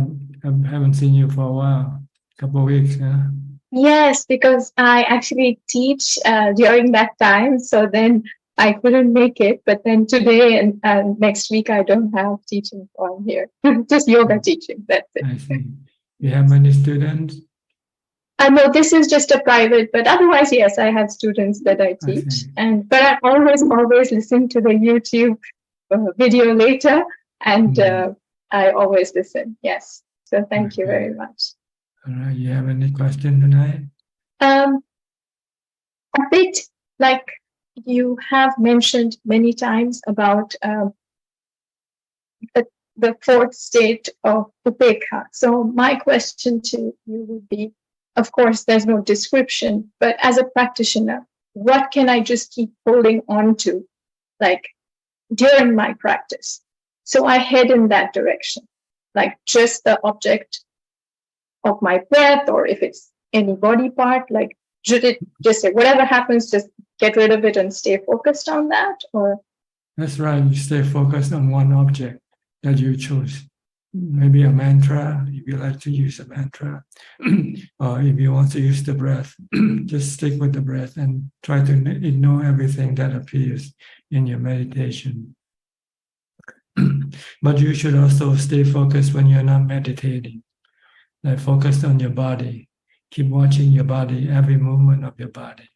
haven't seen you for a while, couple of weeks, huh? Yes, because I actually teach during that time. So then I couldn't make it. But then today and next week, I don't have teaching on here. Just yoga teaching. That's it. I see. You have many students? No, this is just a private, but otherwise, yes, I have students that I teach. But I always listen to the YouTube video later, and I always listen. Yes. So thank you very much. All right. You have any question tonight? A bit like you have mentioned many times about the fourth state of upekha. So my question to you would be, of course, there's no description, but as a practitioner, what can I just keep holding on to, like during my practice? So I head in that direction, like just the object of my breath, or if it's any body part, like should it just say whatever happens, just get rid of it and stay focused on that? Or That's right. You stay focused on one object that you choose. Maybe a mantra, if you like to use a mantra, or if you want to use the breath, just stick with the breath and try to ignore everything that appears in your meditation. But you should also stay focused when you're not meditating. Like focus on your body. Keep watching your body, every movement of your body.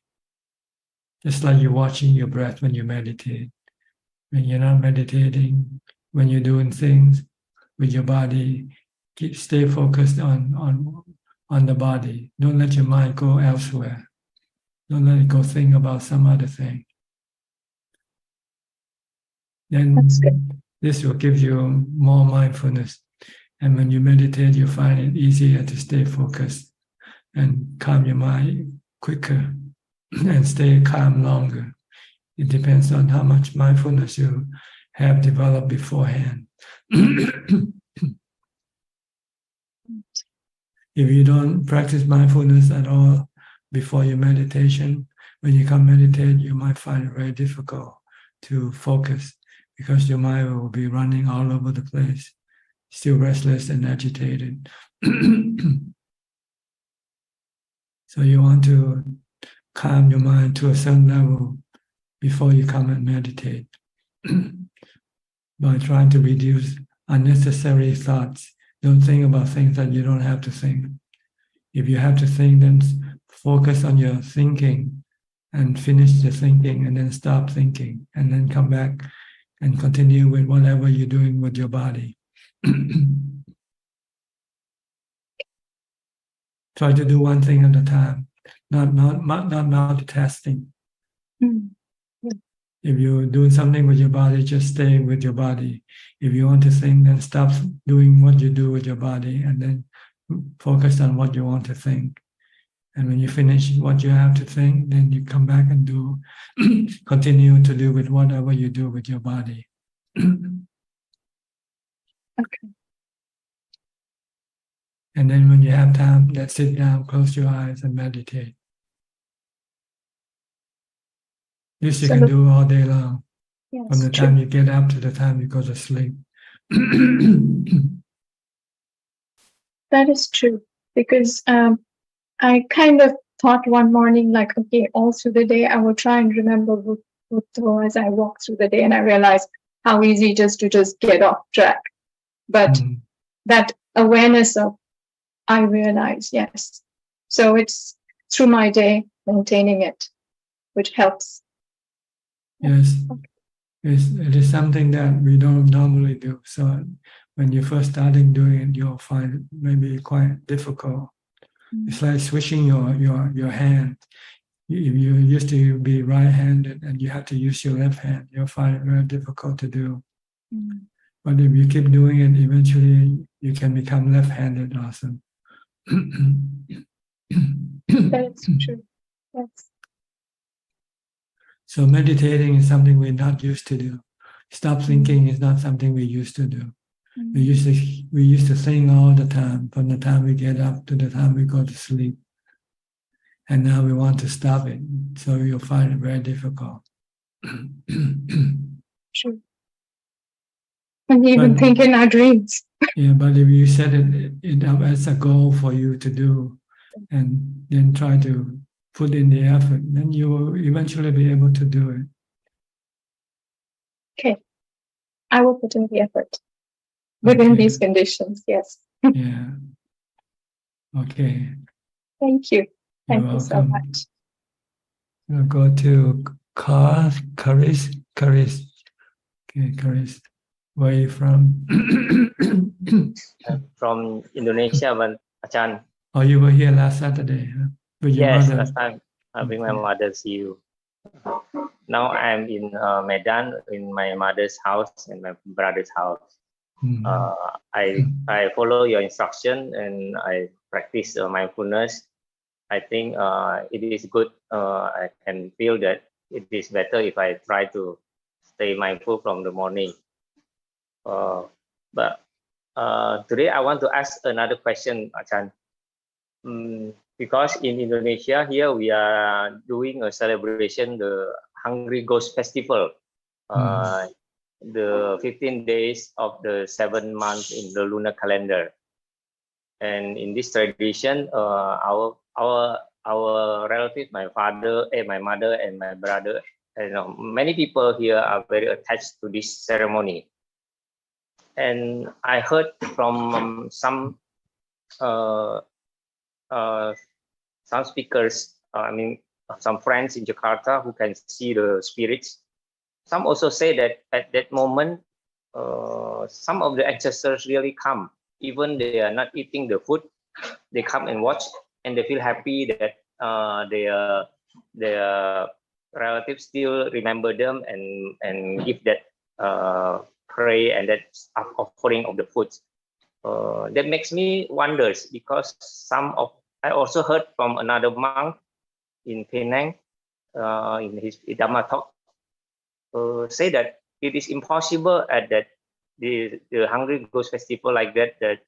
Just like you're watching your breath when you meditate. When you're not meditating, when you're doing things with your body, stay focused on the body. Don't let your mind go elsewhere. Don't let it go think about some other thing. Then this will give you more mindfulness. And when you meditate, you find it easier to stay focused and calm your mind quicker and stay calm longer. It depends on how much mindfulness you have developed beforehand. If you don't practice mindfulness at all before your meditation, when you come meditate, you might find it very difficult to focus because your mind will be running all over the place, still restless and agitated. So you want to calm your mind to a certain level before you come and meditate. By trying to reduce unnecessary thoughts. Don't think about things that you don't have to think. If you have to think, then focus on your thinking and finish the thinking and then stop thinking and then come back and continue with whatever you're doing with your body. Try to do one thing at a time, not multitasking. If you're doing something with your body, just stay with your body. If you want to think, then stop doing what you do with your body and then focus on what you want to think. And when you finish what you have to think, then you come back and do, continue to do with whatever you do with your body. Okay. And then when you have time, then sit down, close your eyes and meditate. This you can do all day long. Yes, From the time you get up to the time you go to sleep. That is true, because I kind of thought one morning, like, okay, all through the day, I will try and remember Buddha as I walk through the day, and I realized how easy it is to just get off track. But that awareness of, I realize, yes. So it's through my day, maintaining it, which helps. Yes, it is something that we don't normally do. So when you're first starting doing it, you'll find it maybe quite difficult. It's like switching your hand. If you used to be right-handed and you have to use your left hand, you'll find it very difficult to do. But if you keep doing it, eventually you can become left-handed also. That's true. Yes. So meditating is something we're not used to do. Stop thinking is not something we used to do. We used to think all the time, from the time we get up to the time we go to sleep. And now we want to stop it. So you'll find it very difficult. True. And even think in our dreams. Yeah, but if you set it up as a goal for you to do, and then try to put in the effort, then you will eventually be able to do it. Okay. I will put in the effort within these conditions. Yes. Yeah. Okay. Thank you. Thank You're you so welcome. much. We'll go to Caris. Okay, Caris. Where are you from? I'm from Indonesia, Ajahn. Oh, you were here last Saturday, huh? With your Yes, mother. last time I bring my mother to you. Now I'm in Medan, in my mother's house and my brother's house. I follow your instruction and I practice mindfulness. I think it is good. I can feel that it is better if I try to stay mindful from the morning. But today I want to ask another question, Ajahn. Because in Indonesia here we are doing a celebration, the Hungry Ghost Festival, the 15 days of the 7 months in the lunar calendar. And in this tradition, our relatives, my father, my mother, and my brother, many people here are very attached to this ceremony. And I heard from some speakers, some friends in Jakarta who can see the spirits. Some also say that at that moment, some of the ancestors really come, even they are not eating the food, they come and watch, and they feel happy that their relatives still remember them and give that pray and that offering of the food. That makes me wonders, because I also heard from another monk in Penang, in his Dhammatalk, say that it is impossible at that the Hungry Ghost Festival like that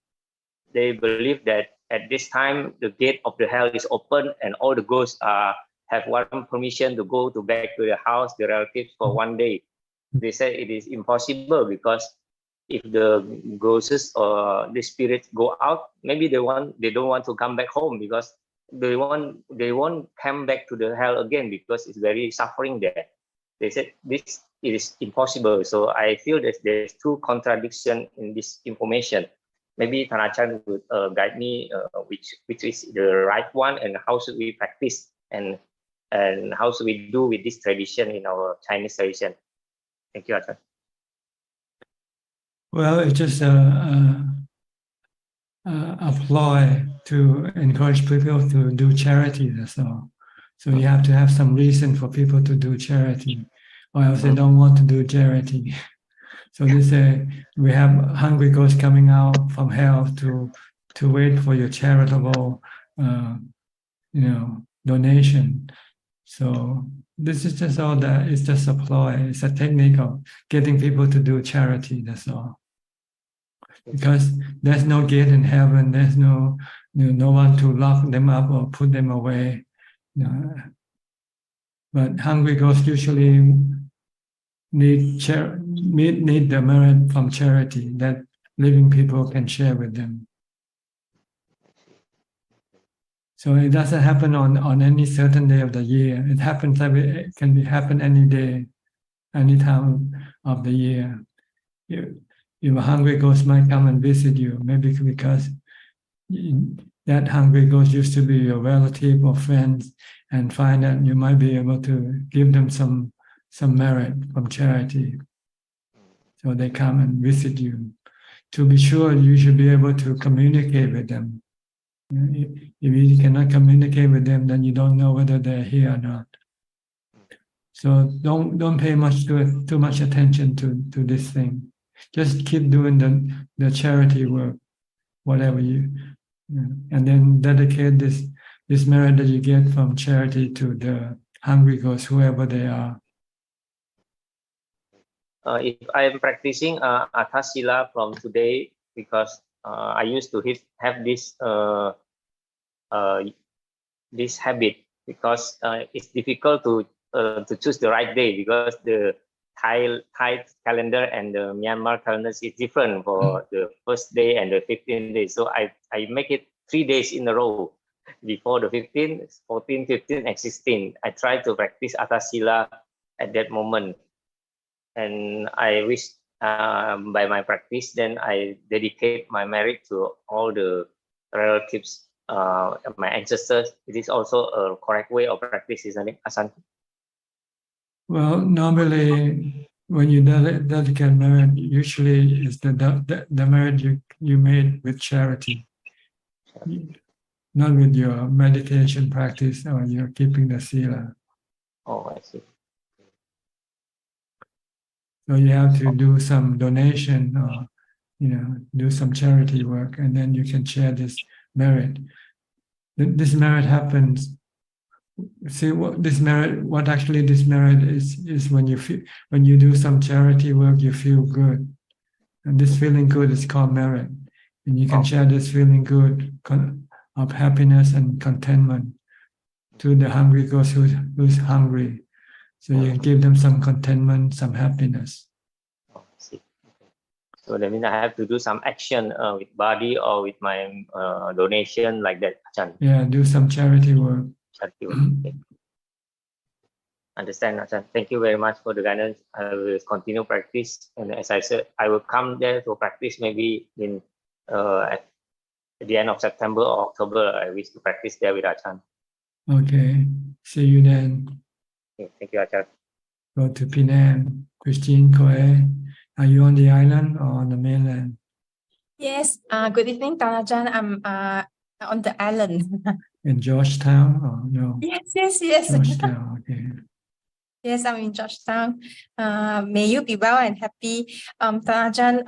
they believe that at this time the gate of the hell is open and all the ghosts have one permission to go back to the house, the relatives, for 1 day. They say it is impossible because if the ghosts or the spirits go out, maybe they don't want to come back home because they won't come back to the hell again because it's very suffering there. They said this is impossible. So I feel that there's two contradiction in this information. Maybe Thana Chan would guide me which is the right one, and how should we practice, and how should we do with this tradition in our Chinese tradition. Thank you, Ajahn. Well, it's just a ploy to encourage people to do charity, that's all. So you have to have some reason for people to do charity, or else they don't want to do charity. So they say, we have hungry ghosts coming out from hell to wait for your charitable, donation. So this is just all that. It's just a ploy. It's a technique of getting people to do charity. That's all. Because there's no gate in heaven. There's no one to lock them up or put them away. But hungry ghosts usually need the merit from charity that living people can share with them. So it doesn't happen on any certain day of the year. It happens happen any day, any time of the year. If a hungry ghost might come and visit you, maybe because that hungry ghost used to be your relative or friends, and find that you might be able to give them some merit from charity. So they come and visit you. To be sure, you should be able to communicate with them. If you cannot communicate with them, then you don't know whether they're here or not. So don't pay too much attention to this thing. Just keep doing the charity work, whatever and then dedicate this merit that you get from charity to the hungry ghosts, whoever they are. If I am practicing Atasila from today, because I used to have this habit, because it's difficult to choose the right day, because the Thai calendar and the Myanmar calendar is different for the first day and the 15th day. So I make it 3 days in a row. Before the 15th, 14th, 15th, and 16th, I try to practice Atasila at that moment. And I wish by my practice, then I dedicate my merit to all the relatives, my ancestors. It is also a correct way of practice, isn't it, Ajahn? Well, normally when you dedicate merit, usually it's the merit you made with charity, not with your meditation practice or your keeping the sila. Oh, I see. So you have to do some donation or, do some charity work, and then you can share this merit. This merit happens. See what this merit is when you do some charity work, you feel good, and this feeling good is called merit, and you can share this feeling good of happiness and contentment to the hungry ghost who's hungry. So you can give them some contentment, some happiness. Oh, I see. So that means I have to do some action with body or with my donation, like that, Ajahn. Yeah, do some charity work. Charity work. Okay. Understand, Ajahn. Thank you very much for the guidance. I will continue practice, and as I said, I will come there to practice maybe in at the end of September or October. I wish to practice there with Ajahn. Okay, see you then. Okay, thank you, Ajahn. Go to Penang. Christine Koe, are you on the island or on the mainland? Yes. Good evening, Ajahn. I'm on the island. In Georgetown or no? Yes. Georgetown, okay. Yes, I'm in Georgetown. May you be well and happy. Ajahn,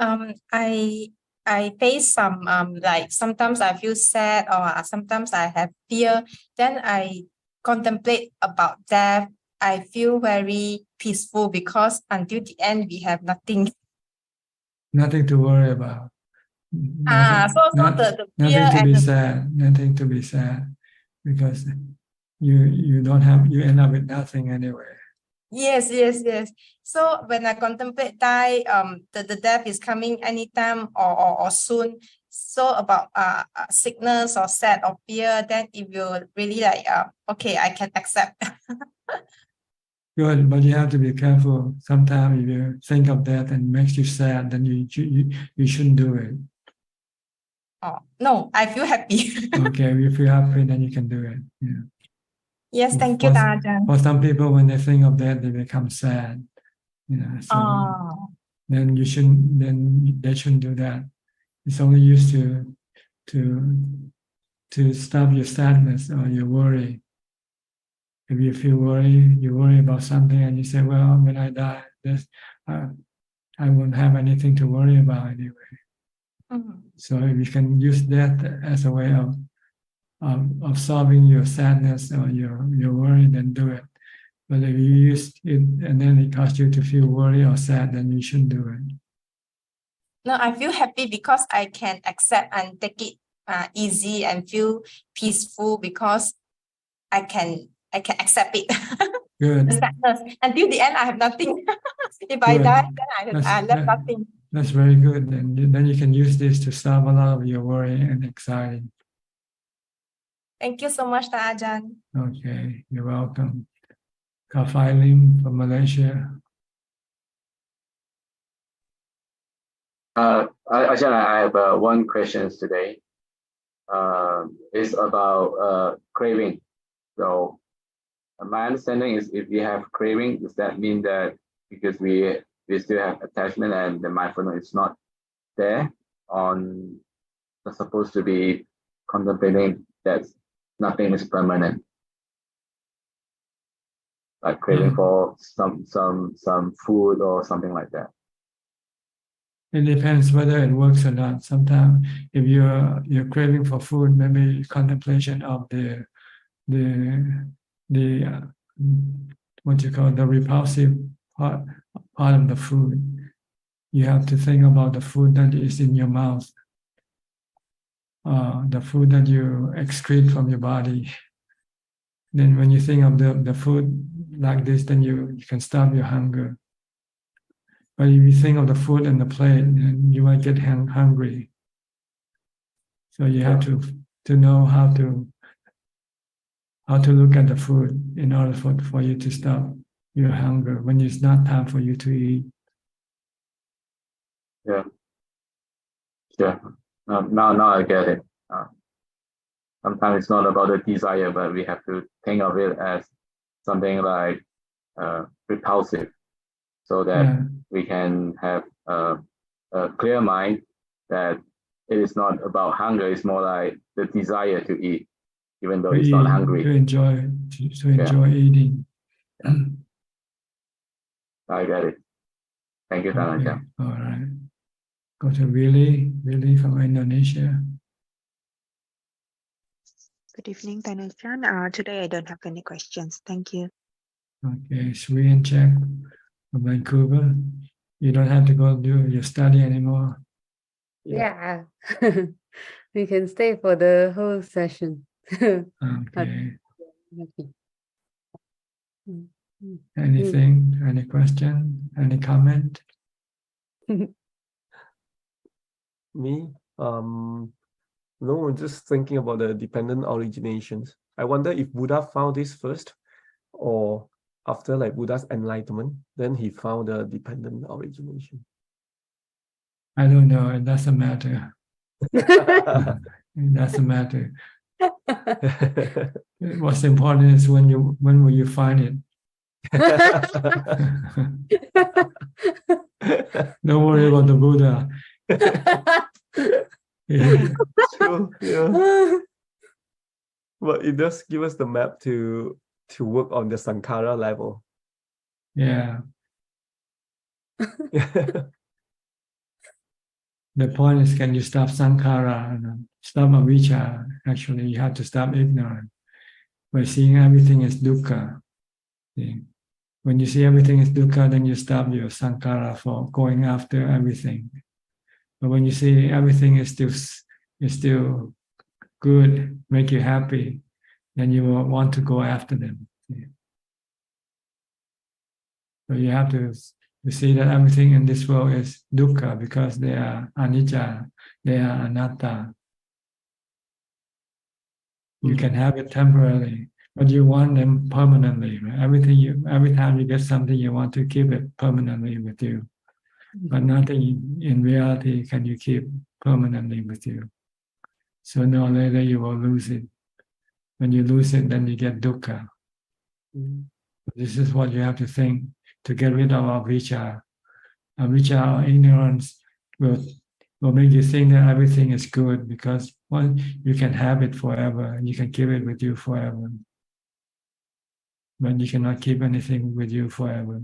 I face some like sometimes I feel sad, or sometimes I have fear. Then I contemplate about death. I feel very peaceful because until the end we have nothing. Nothing to worry about. Nothing to be sad. Nothing to be sad, because you end up with nothing anyway. Yes. So when I contemplate die, the death is coming anytime or soon. so about sickness or sad or fear, then it will really like okay, I can accept. Good, but you have to be careful. Sometimes if you think of that and makes you sad, then you shouldn't do it. Oh no, I feel happy. Okay, if you're happy, then you can do it. Yeah. Yes, thank you, Ajahn. For some people, when they think of that, they become sad. So then you shouldn't. Then they shouldn't do that. It's only used to stop your sadness or your worry. If you feel you worry about something, and you say, "Well, when I die, I won't have anything to worry about anyway." So if you can use that as a way of solving your sadness or your worry, then do it. But if you use it and then it causes you to feel worry or sad, then you shouldn't do it. No, I feel happy because I can accept and take it easy and feel peaceful because I can accept it. Good. The sadness. Until the end, I have nothing. If I Good. die, then I left nothing. That's very good. And then you can use this to solve a lot of your worry and anxiety. Thank you so much, Ajahn. Okay, you're welcome. Kafai Lim from Malaysia. Ajahn, I have one question today. It's about craving. So my understanding is if we have craving, does that mean that because we still have attachment and the mindfulness is not there on supposed to be contemplating that nothing is permanent, like craving for some food or something like that? It depends whether it works or not. Sometimes if you're craving for food, maybe contemplation of the what you call the repulsive part of the food. You have to think about the food that is in your mouth, the food that you excrete from your body. Then when you think of the food like this, then you can stop your hunger. But if you think of the food and the plate, then you might get hungry. So you have to know how to look at the food in order for you to stop your hunger when it's not time for you to eat. Yeah. Now I get it. Sometimes it's not about the desire, but we have to think of it as something like repulsive, so that we can have a clear mind that it is not about hunger, it's more like the desire to eat, even though it's not hungry. To enjoy eating. I get it. Thank you, Ajahn. All right. Go to Willie from Indonesia. Good evening, Ajahn. Today I don't have any questions. Thank you. Okay, Sri and Jack from Vancouver. You don't have to go do your study anymore. Yeah. We can stay for the whole session. Okay. Anything? Any question? Any comment? Me? No, just thinking about the dependent originations. I wonder if Buddha found this first, or after like Buddha's enlightenment, then he found the dependent origination. I don't know. It doesn't matter. It doesn't matter. What's important is when will you find it. Don't worry about the Buddha. True, yeah. But it does give us the map to work on the Sankara level. Yeah. The point is, can you stop Sankara, stop avijja? Actually, you have to stop ignorance by seeing everything as dukkha. See? When you see everything as dukkha, then you stop your Sankara for going after everything. But when you see everything is still good, make you happy, then you will want to go after them. So you have to You see that everything in this world is dukkha because they are anicca, they are anatta. You can have it temporarily, but you want them permanently. Right? Every time you get something, you want to keep it permanently with you. But nothing in reality can you keep permanently with you. Sooner or later you will lose it. When you lose it, then you get dukkha. This is what you have to think to get rid of avijja. Avijja, or ignorance, will make you think that everything is good because you can have it forever and you can keep it with you forever. But you cannot keep anything with you forever.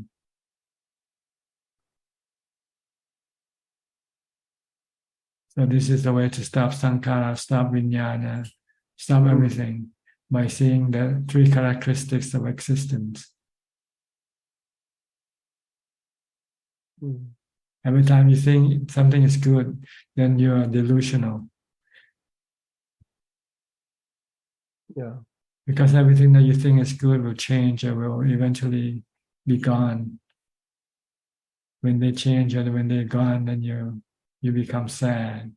So this is the way to stop sankhara, stop vijnana, stop everything by seeing the three characteristics of existence. Every time you think something is good, then you are delusional. Yeah. Because everything that you think is good will change or will eventually be gone. When they change or when they're gone, then you become sad.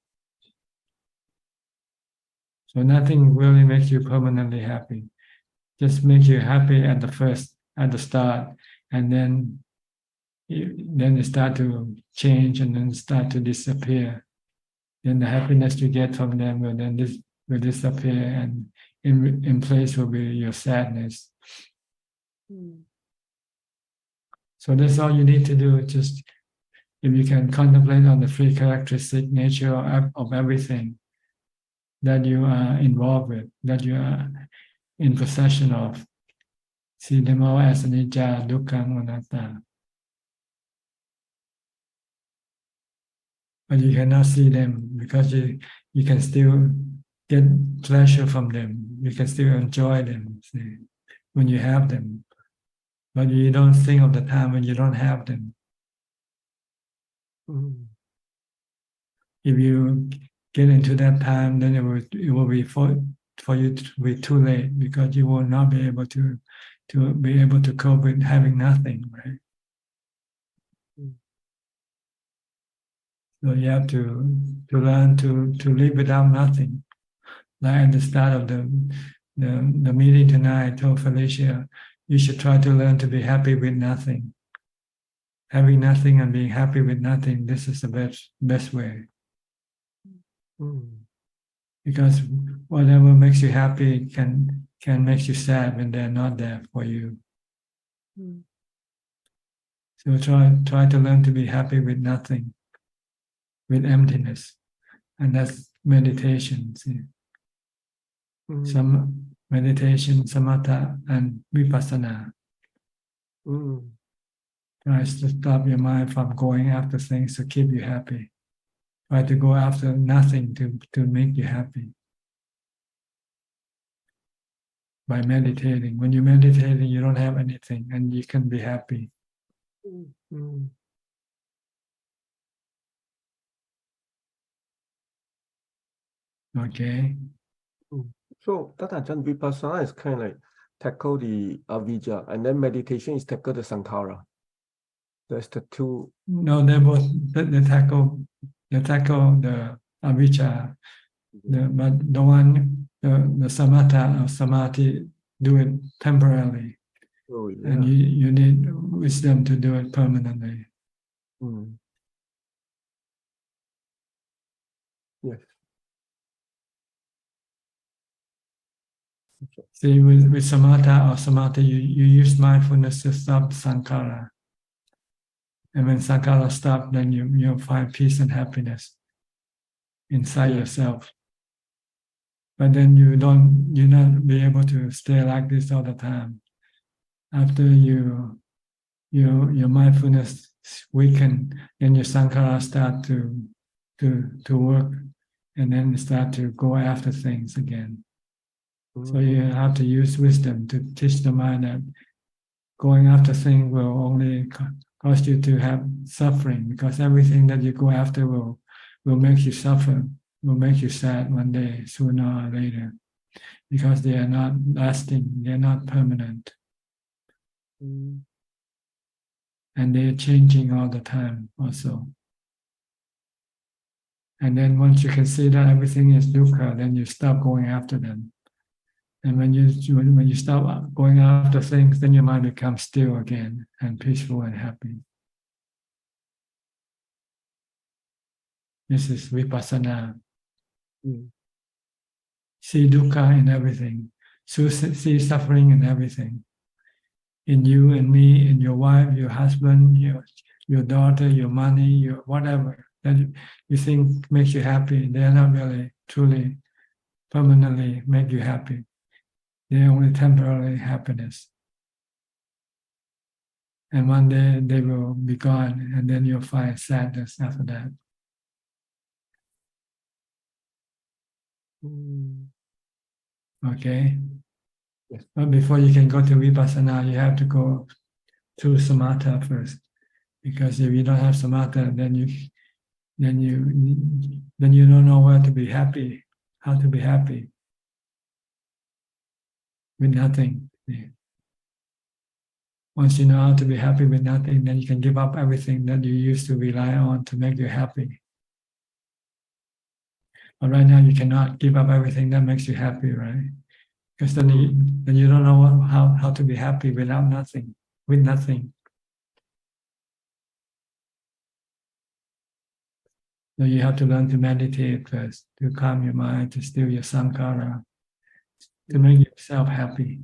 So nothing really makes you permanently happy. Just makes you happy at the start, and then it start to change and then start to disappear. Then the happiness you get from them will disappear, and in place will be your sadness. So that's all you need to do. Just if you can contemplate on the three characteristic nature of everything that you are involved with, that you are in possession of, see them all as anicca, dukkha, anatta. But you cannot see them because you can still get pleasure from them. You can still enjoy them, see, when you have them. But you don't think of the time when you don't have them. If you get into that time, then it will be for you to be too late because you will not be able to cope with having nothing, right? So you have to learn to live without nothing. Like at the start of the meeting tonight, I told Felicia, you should try to learn to be happy with nothing. Having nothing and being happy with nothing, this is the best way. Because whatever makes you happy can make you sad when they're not there for you. So try to learn to be happy with nothing, with emptiness, and that's meditation. See? Some meditation, samatha, and vipassana. Tries to stop your mind from going after things to keep you happy. Try to go after nothing to make you happy. By meditating. When you're meditating, you don't have anything and you can be happy. Okay. So that Ajahn, vipassana is kind of like tackle the avijja, and then meditation is tackle the sankhara. That's the two. No, they both they tackle the avijja. But the one the samatha or samadhi do it temporarily. Oh, yeah. And you need wisdom to do it permanently. Yes. See, with samatha or samadhi, you use mindfulness to stop sankhara. And when sankhara stops, then you'll find peace and happiness inside yourself. But then you'll not be able to stay like this all the time. After your mindfulness weaken, then your sankhara start to work, and then start to go after things again. So you have to use wisdom to teach the mind that going after things will only cause you to have suffering, because everything that you go after will make you suffer, will make you sad one day, sooner or later, because they are not lasting, they are not permanent. and they're changing all the time also. And then once you can see that everything is dukkha, then you stop going after them. And when you stop going after things, then your mind becomes still again and peaceful and happy. This is vipassana. See dukkha in everything. See suffering in everything. In you and me, in your wife, your husband, your daughter, your money, your whatever that you think makes you happy, they are not really truly permanently make you happy. They're only temporary happiness. And one day they will be gone, and then you'll find sadness after that. Okay? Yes. But before you can go to vipassana, you have to go to samatha first. Because if you don't have samatha, then you don't know where to be happy, how to be happy with nothing. Once you know how to be happy with nothing, then you can give up everything that you used to rely on to make you happy. But right now you cannot give up everything that makes you happy, right? Because then you don't know how to be happy without nothing, with nothing. So you have to learn to meditate first, to calm your mind, to still your sankhara, to make yourself happy.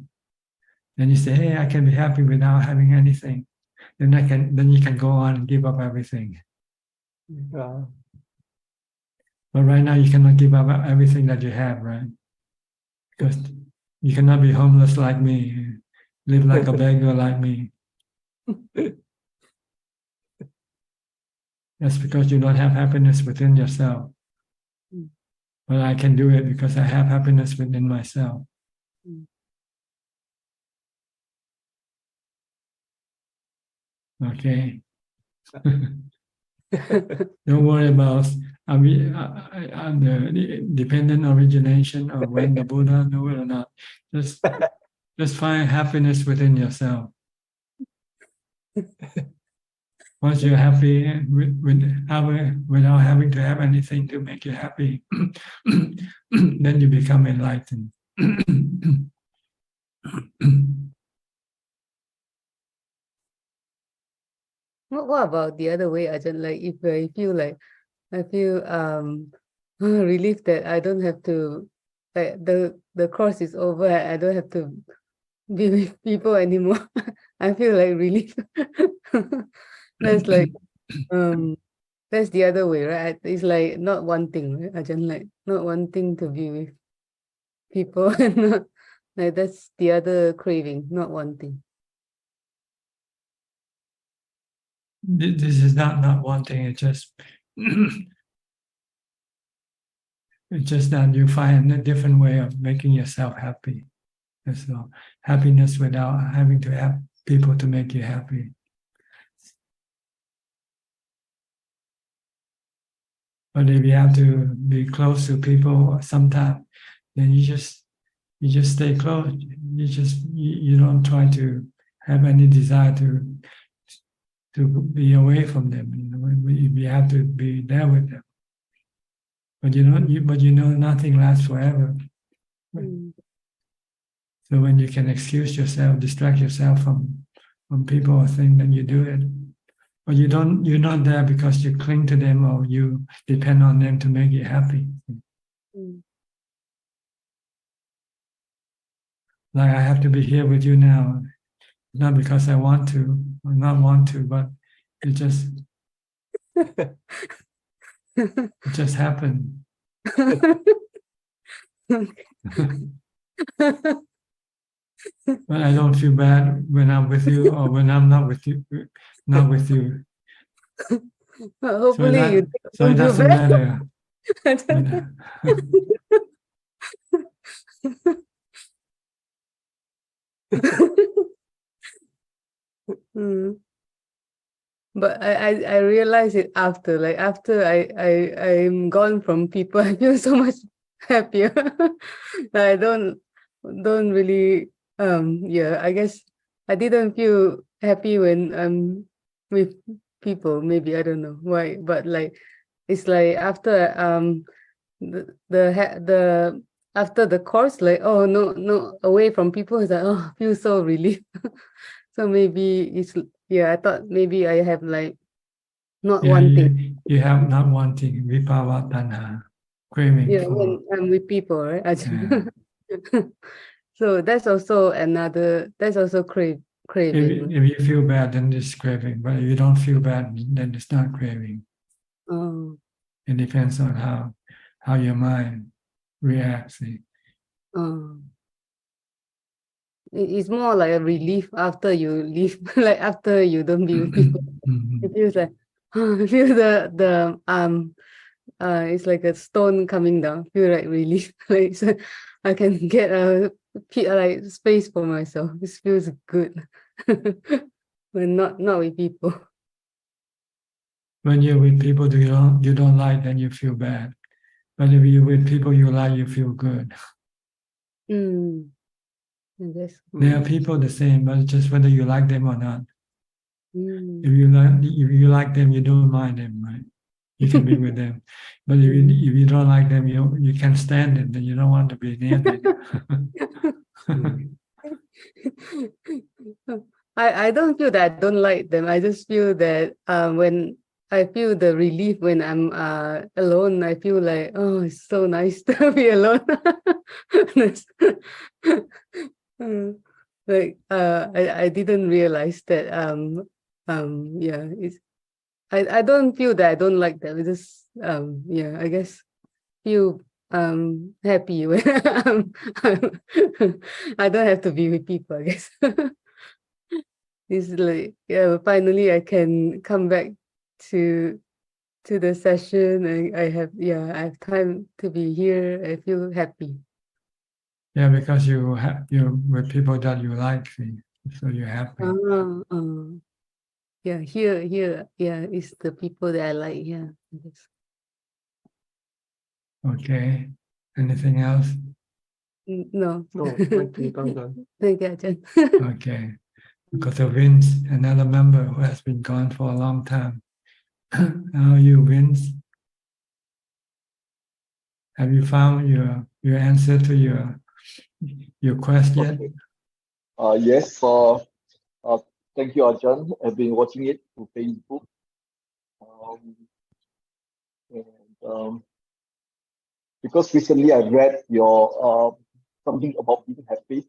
Then you say, hey, I can be happy without having anything. Then you can go on and give up everything. But right now you cannot give up everything that you have, right? Because you cannot be homeless like me, live like a beggar like me. That's because you don't have happiness within yourself. But I can do it because I have happiness within myself. Okay. Don't worry about the dependent origination or when the Buddha knew it or not. Just find happiness within yourself. Once you're happy without having to have anything to make you happy, then you become enlightened. What about the other way, Ajahn? Like if I feel relieved that I don't have to, like the course is over, I don't have to be with people anymore. I feel like relief. That's like that's the other way, right? It's like not wanting, right? Ajahn, like not wanting to be with people and not like that's the other craving, not wanting. This is not wanting, it's just it's just that you find a different way of making yourself happy. So happiness without having to have people to make you happy. But if you have to be close to people sometime, then you just stay close. You don't try to have any desire to be away from them. You have to be there with them. But you know nothing lasts forever. So when you can excuse yourself, distract yourself from people or things, then you do it. But you're not there because you cling to them or you depend on them to make you happy. Like I have to be here with you now, not because I want to or not want to, but it just happened. But I don't feel bad when I'm with you or when I'm not with you. Hopefully so it doesn't matter. But I realize it after, like after I'm gone from people, I feel so much happier. I don't really I guess I didn't feel happy when I'm with people. Maybe I don't know why, but like it's like after the after the course, like oh no away from people, it's like oh I feel so relieved. So maybe it's I thought maybe I have like not wanting. You have not wanting vipava tanha, craving for. When I'm with people, right? Yeah. So that's also craving. If you feel bad, then it's craving. But if you don't feel bad, then it's not craving. Oh. It depends on how your mind reacts. It's more like a relief after you leave, like after you don't be with people. It feels like I feel the it's like a stone coming down. Feel like relief, like so I can get a like space for myself. This feels good when not with people. When you're with people you don't like, then you feel bad. But if you're with people you like, you feel good. There are people the same, but just whether you like them or not. If you like them, you don't mind them, right? You can be with them. But if you don't like them, you can't stand it, then you don't want to be near them. I don't feel that I don't like them. I just feel that when I feel the relief when I'm alone, I feel like, oh, it's so nice to be alone. Like I didn't realize that it's I don't feel that I don't like them. It's just I guess feel happy when I don't have to be with people, I guess. It's like finally I can come back to the session and I have time to be here. I feel happy. Yeah, because you're with people that you like, so you're happy. Here, it's the people that I like. Yeah. Okay. Anything else? No. Thank you, Thank you, Ajahn. Okay. Because of Vince, another member who has been gone for a long time. How are you, Vince? Have you found your answer to your quest yet? Yes. Thank you, Ajahn. I've been watching it through Facebook. Because recently I read your something about being happy.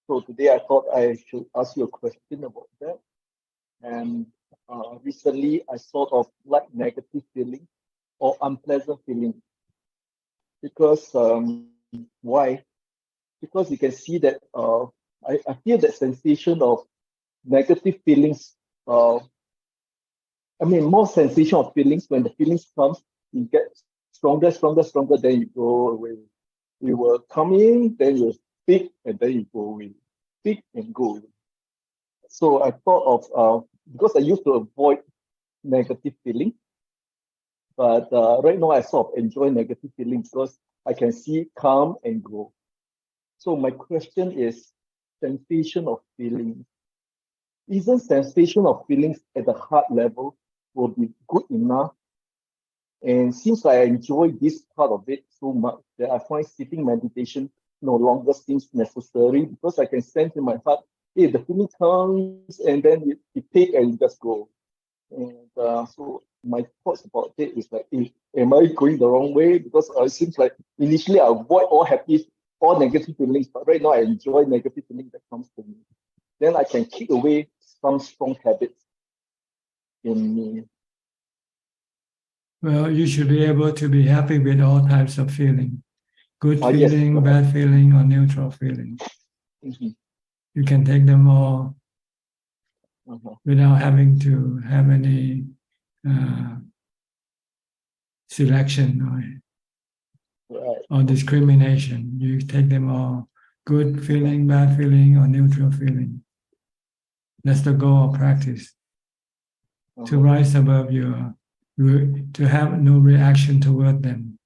So today I thought I should ask you a question about that. And recently I sort of like negative feeling or unpleasant feeling. Because why? Because you can see that I feel that sensation of negative feelings. More sensation of feelings. When the feelings comes, you get stronger, then you go away. You will come in, then you speak, and then you go away. Speak and go away. So I thought of, because I used to avoid negative feeling, but right now I sort of enjoy negative feelings because I can see it come and go. So my question is, sensation of feelings. Isn't sensation of feelings at the heart level will be good enough? And since I enjoy this part of it so much that I find sitting meditation no longer seems necessary because I can sense in my heart, hey, the feeling comes and then you take and you just go. And so my thoughts about it is like, hey, am I going the wrong way? Because it seems like initially I avoid all negative feelings, but right now I enjoy negative feelings that comes to me. Then I can kick away some strong habits in me. Well, you should be able to be happy with all types of feeling. Good feeling, yes, bad feeling, or neutral feeling. Mm-hmm. You can take them all without having to have any selection or discrimination. You take them all, good feeling, bad feeling, or neutral feeling. That's the goal of practice. To rise above to have no reaction toward them.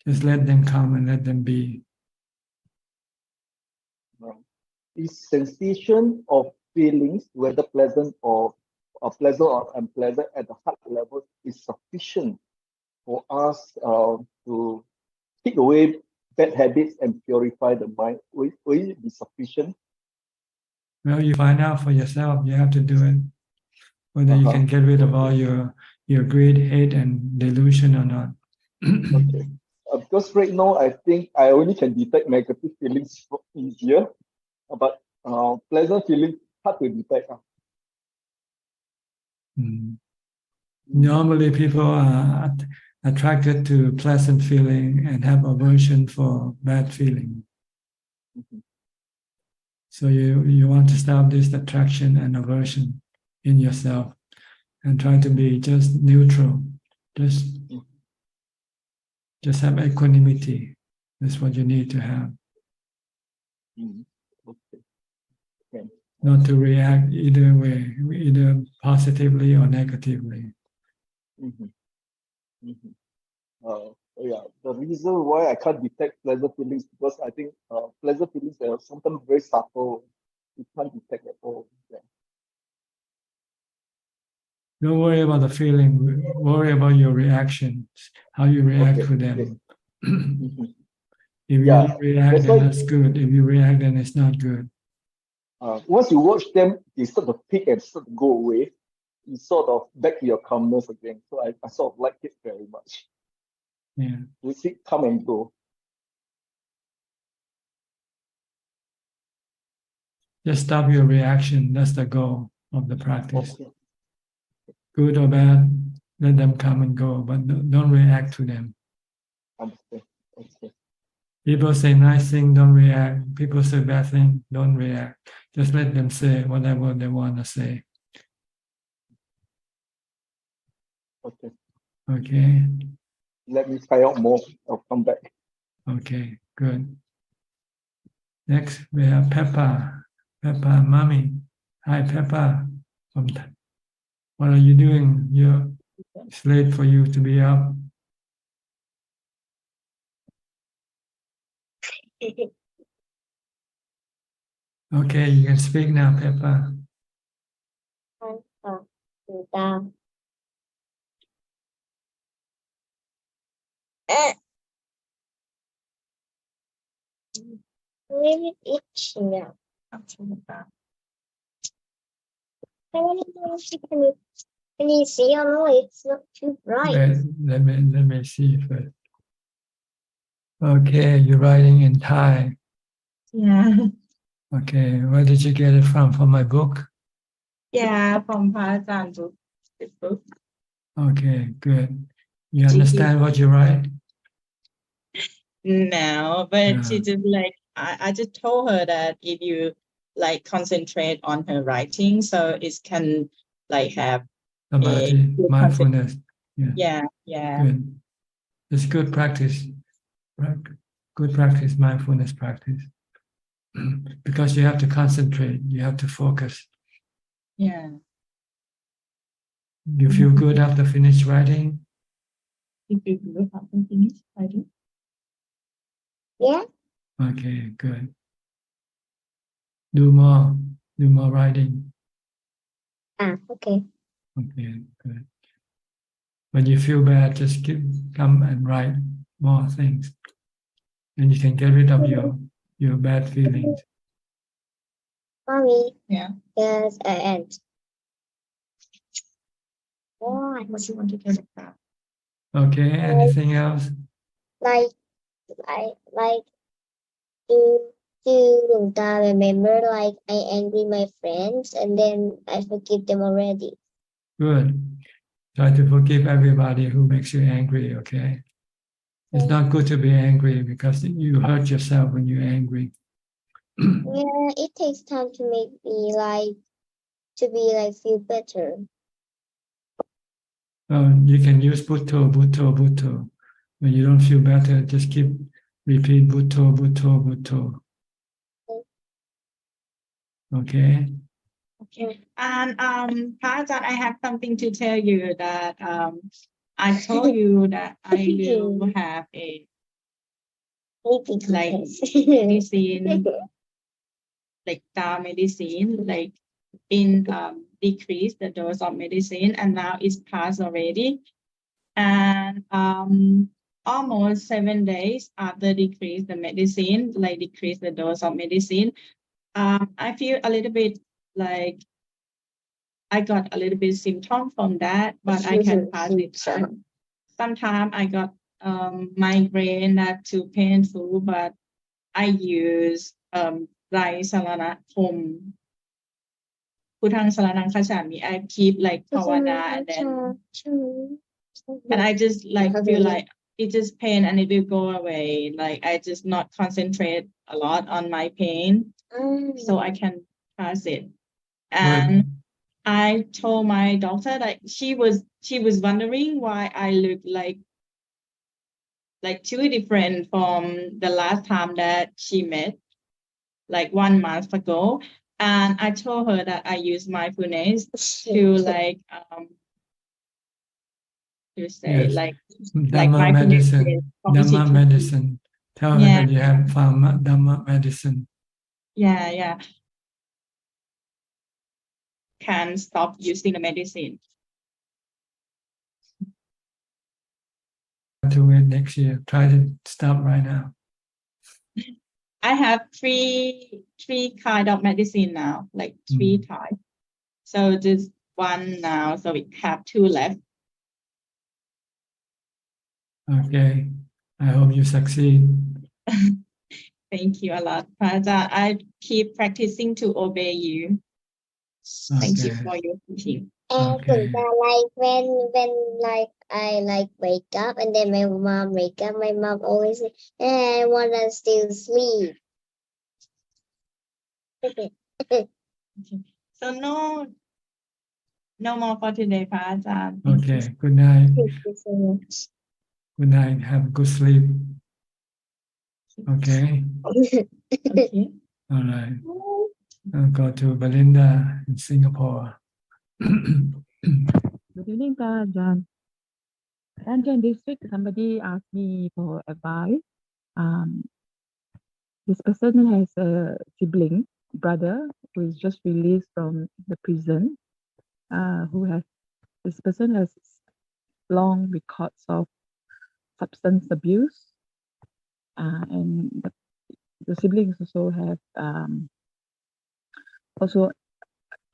Just let them come and let them be. Is sensation of feelings, whether pleasant or pleasant or unpleasant at the heart level is sufficient for us to take away bad habits and purify the mind? Will it be sufficient? Well, you find out for yourself. You have to do it. Whether you can get rid of all your greed, hate, and delusion or not. Okay. Because right now, I think I only can detect negative feelings easier, but pleasant feelings hard to detect. Normally, people are attracted to pleasant feeling and have aversion for bad feeling. So you want to stop this attraction and aversion in yourself and try to be just neutral. Just have equanimity. That's what you need to have. Okay. Not to react either way, either positively or negatively. Yeah, the reason why I can't detect pleasant feelings because I think pleasant feelings are sometimes very subtle. You can't detect at all. Yeah. Don't worry about the feeling. Worry about your reactions, how you react to them. If you don't react, then that's good. If you react, then it's not good. Once you watch them, they start to peak and start to go away. You sort of back to your calmness again. So I sort of like it very much. Yeah. We see come and go. Just stop your reaction. That's the goal of the practice. Good or bad, let them come and go, but don't react to them. Okay. People say nice thing, don't react. People say bad thing, don't react. Just let them say whatever they want to say. Okay. Okay. Let me try out more. I'll come back. Okay, good. Next, we have Peppa. Peppa, mommy. Hi, Peppa. What are you doing? It's late for you to be up. Okay, you can speak now, Peppa. Maybe itching now. I want to know if can you see? I know it's not too bright. Let me see first. Okay, you're writing in Thai. Yeah. Okay, where did you get it from? From my book? Yeah, from Ajaan book. Okay, good. You understand what you write? No, but she just like I just told her that if you like concentrate on her writing, so it can like have Samadhi, mindfulness. Yeah. Good. It's good practice. Good practice, mindfulness practice. Because you have to concentrate, you have to focus. Yeah. You feel good after finish writing? You feel good after finish writing? Yeah. Okay, good. Do more writing. Okay. Okay, good. When you feel bad, just come and write more things. And you can get rid of your bad feelings. Mommy. Yeah. Yes, and what you want to get about? Okay, anything else? like do remember like I angry my friends and then I forgive them already. Good. Try to forgive everybody who makes you angry, okay? It's not good to be angry because you hurt yourself when you're angry. Yeah, it takes time to make me feel better. You can use Bhutto, Bhutto, Bhutto. When you don't feel better, just repeat Bhutto, Bhutto, Bhutto. Okay? Okay. And Ajaan, I have something to tell you that I told you that I will have a medicine, like Thai medicine, like in decreased the dose of medicine, and now it's passed already. And almost 7 days after decrease the medicine, like decrease the dose of medicine, I feel a little bit like I got a little bit symptom from that, but I can pass it. Sometimes I got migraine, not too painful, but I use Rai Sarana Thom Putang Saranang Khachami. I keep like Pavana, and I just like feel like it just pain and it will go away. Like I just not concentrate a lot on my pain, so I can pass it. And I told my doctor that she was wondering why I look like too different from the last time that she met, like 1 month ago. And I told her that I use mindfulness to like to say like Dhamma medicine. Dhamma medicine. Tell her that you have found Dhamma medicine. Yeah. Can stop using the medicine. To wait next year. Try to stop right now. I have three kind of medicine now, like 3 types. So just 1 now, so we have 2 left. Okay. I hope you succeed. Thank you a lot, Prajat. I keep practicing to obey you. Thank you for your teaching. And like when like I like wake up and then my mom wake up, my mom always say, I wanna still sleep. Okay. So no more for today, Prajat. Okay. Good night. Thank you so much. Good night. Have good sleep. Okay. Okay. All right. I'll go to Belinda in Singapore. Good evening, Ajaan. Ajaan, this week somebody asked me for advice. This person has a sibling, brother, who is just released from the prison. This person has long records of substance abuse, and the siblings also have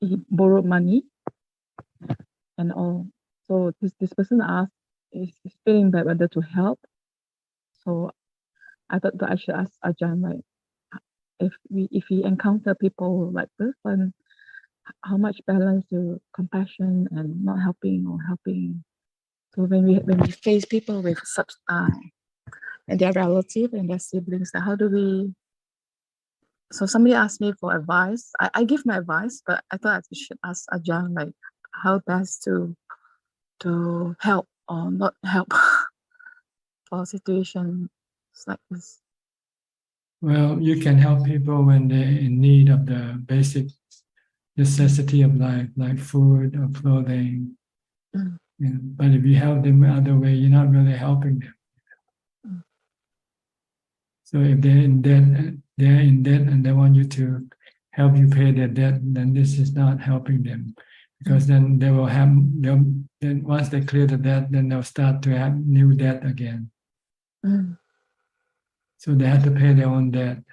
he borrowed money and all. So this person asked, is feeling bad whether to help. So I thought that I should ask Ajaan, like, if we encounter people like this, then how much balance to compassion and not helping or helping. So when we face people with and their relatives and their siblings, how do we? So somebody asked me for advice. I give my advice, but I thought I should ask Ajaan, like, how best to help or not help for situations like this. Well, you can help people when they're in need of the basic necessity of life, like food or clothing. But if you help them other way, you're not really helping them. So if they're in debt and they want you to help you pay their debt, then this is not helping them, because then they will have then once they clear the debt, then they'll start to have new debt again. So they have to pay their own debt,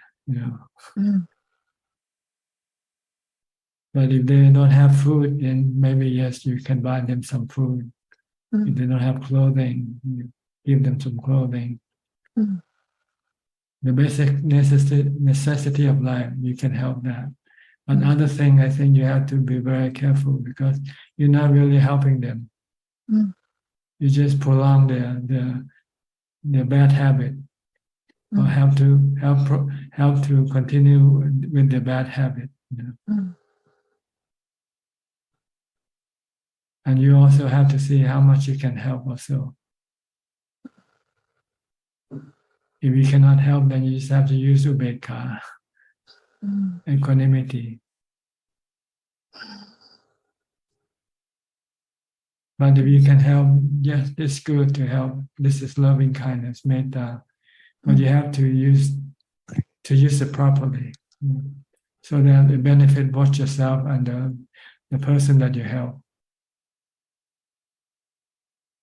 But if they don't have food, then maybe yes, you can buy them some food. If they don't have clothing, you give them some clothing. The basic necessity of life, you can help that. Another thing, I think you have to be very careful, because you're not really helping them. You just prolong their bad habit, or help to continue with the bad habit. And you also have to see how much you can help also. If you cannot help, then you just have to use ubekkha, equanimity. But if you can help, yes, it's good to help. This is loving kindness, metta. But you have to use it properly, so that it benefit both yourself and the person that you help.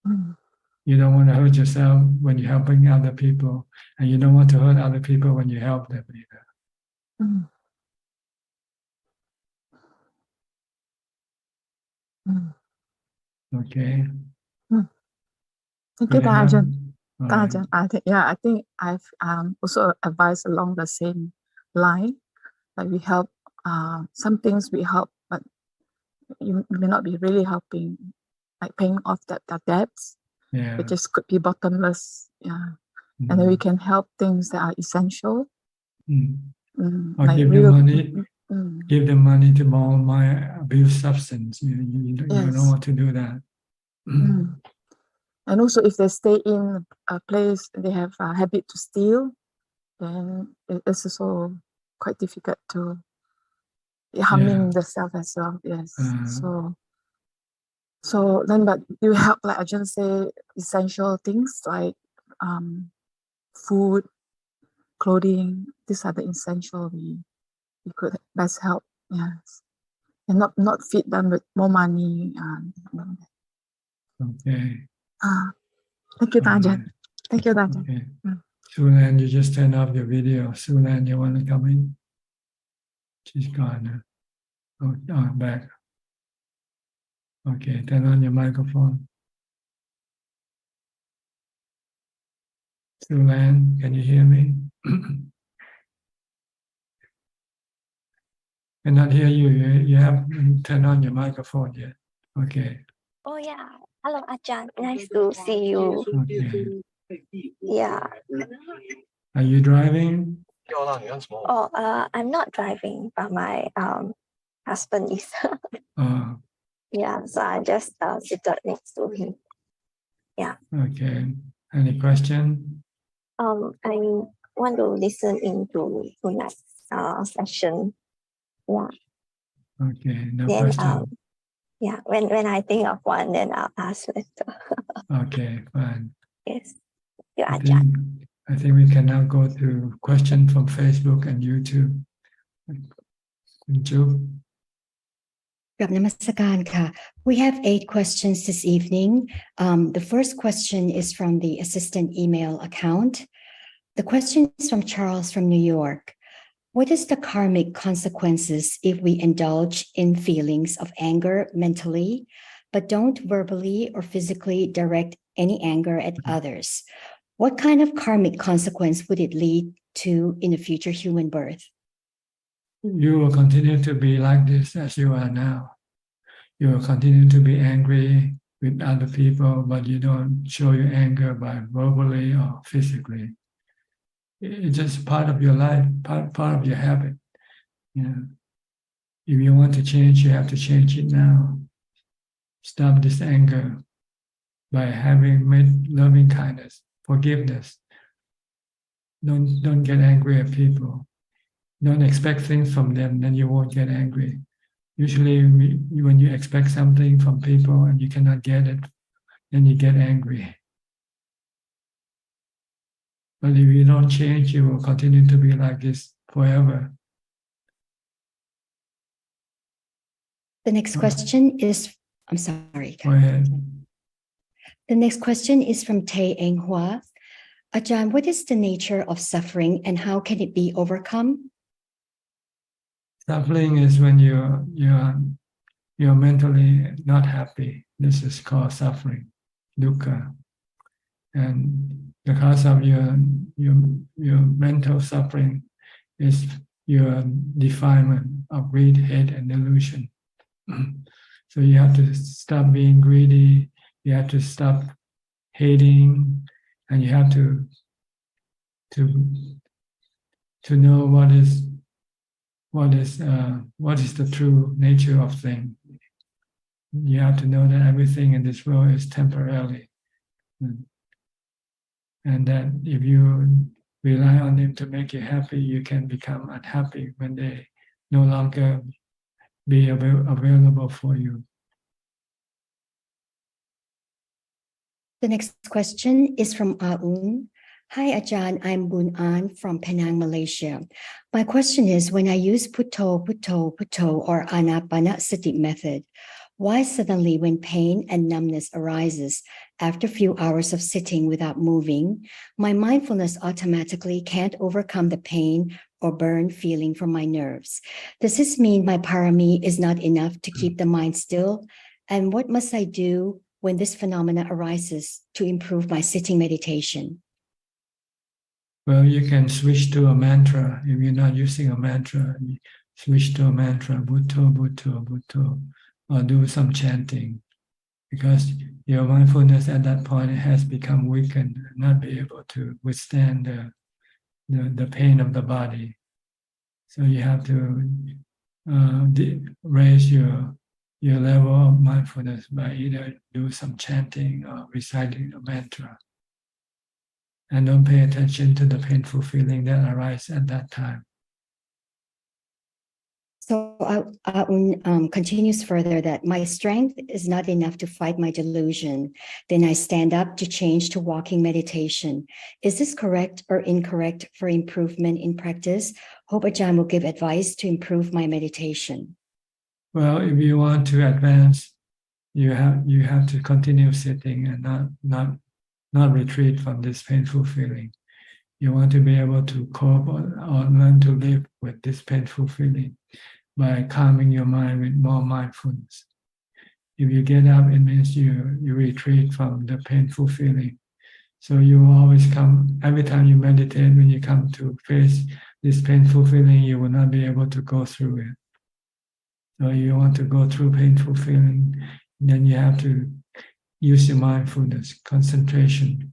Mm. You don't want to hurt yourself when you're helping other people, and you don't want to hurt other people when you help them either. Mm. Mm. Okay. Mm. Thank you, Good enough? Ajahn. All right. Ajahn, I think I've also advised along the same line. Like we help, some things we help, but you may not be really helping, like paying off the debts, Yeah. which is could be bottomless. Yeah. And then we can help things that are essential. Or Like give them real, money. Give them money to abuse substance. You don't Yes. want to do that. And also, if they stay in a place they have a habit to steal, then it's also quite difficult to harming themselves as well. Yes. So then, but you help, like Ajahn say, essential things like food, clothing. These are the essential we could best help. Yes. And not feed them with more money. Okay. Thank you, Ajahn. Thank you, Ajahn. Okay. Sulan, you just turn off your video. Sulan, you want to come in? She's gone. Back. Okay, turn on your microphone. Sulan, can you hear me? Cannot hear you. You have to turn on your microphone yet. Okay. Oh yeah. Hello, Ajahn. Nice to see you. Okay. Yeah. Are you driving? Oh, I'm not driving, but my husband is. Yeah, so I just seated next to him. Yeah. Okay. Any question? I want to listen into tonight's session. Yeah. Okay. No Then question. yeah, when I think of one, then I'll ask later. Okay, fine. Yes. You I Ajahn. think we can now go to questions from Facebook and YouTube. Joe? We have 8 questions this evening. The first question is from the assistant email account. The question is from Charles from New York. What is the karmic consequences if we indulge in feelings of anger mentally, but don't verbally or physically direct any anger at others? What kind of karmic consequence would it lead to in a future human birth? You will continue to be like this as you are now. You will continue to be angry with other people, but you don't show your anger by verbally or physically. It's just part of your life, part of your habit. If you want to change, you have to change it now. Stop this anger by having loving kindness, forgiveness. Don't get angry at people. Don't expect things from them, then you won't get angry. Usually, when you expect something from people and you cannot get it, then you get angry. But if you don't change, you will continue to be like this forever. The next question is, I'm sorry. Go ahead. The next question is from Tay Eng Hua. Ajahn, what is the nature of suffering and how can it be overcome? Suffering is when you're mentally not happy. This is called suffering, dukkha. And the cause of your mental suffering is your defilement of greed, hate, and delusion. So you have to stop being greedy. You have to stop hating, and you have to know what is the true nature of things. You have to know that everything in this world is temporary, and that if you rely on them to make you happy, you can become unhappy when they no longer be available for you. The next question is from Aun. Hi, Ajahn. I'm Bun An from Penang, Malaysia. My question is, when I use Putto, Putto, Putto or Anapanasati method, why suddenly when pain and numbness arises after a few hours of sitting without moving, my mindfulness automatically can't overcome the pain or burn feeling from my nerves? Does this mean my parami is not enough to keep the mind still? And what must I do when this phenomena arises to improve my sitting meditation? Well, you can switch to a mantra. If you're not using a mantra, switch to a mantra, Bhutto, Bhutto, Bhutto, or do some chanting, because your mindfulness at that point has become weakened, not be able to withstand the pain of the body. So you have to raise your level of mindfulness by either do some chanting or reciting a mantra. And don't pay attention to the painful feeling that arises at that time. So Aun continues further that my strength is not enough to fight my delusion. Then I stand up to change to walking meditation. Is this correct or incorrect for improvement in practice? Hope Ajahn will give advice to improve my meditation. Well, if you want to advance, you have to continue sitting and not retreat from this painful feeling. You want to be able to cope or learn to live with this painful feeling by calming your mind with more mindfulness. If you get up, it means you retreat from the painful feeling. So you will always come, every time you meditate, when you come to face this painful feeling, you will not be able to go through it. So you want to go through painful feeling, then you have to use your mindfulness, concentration.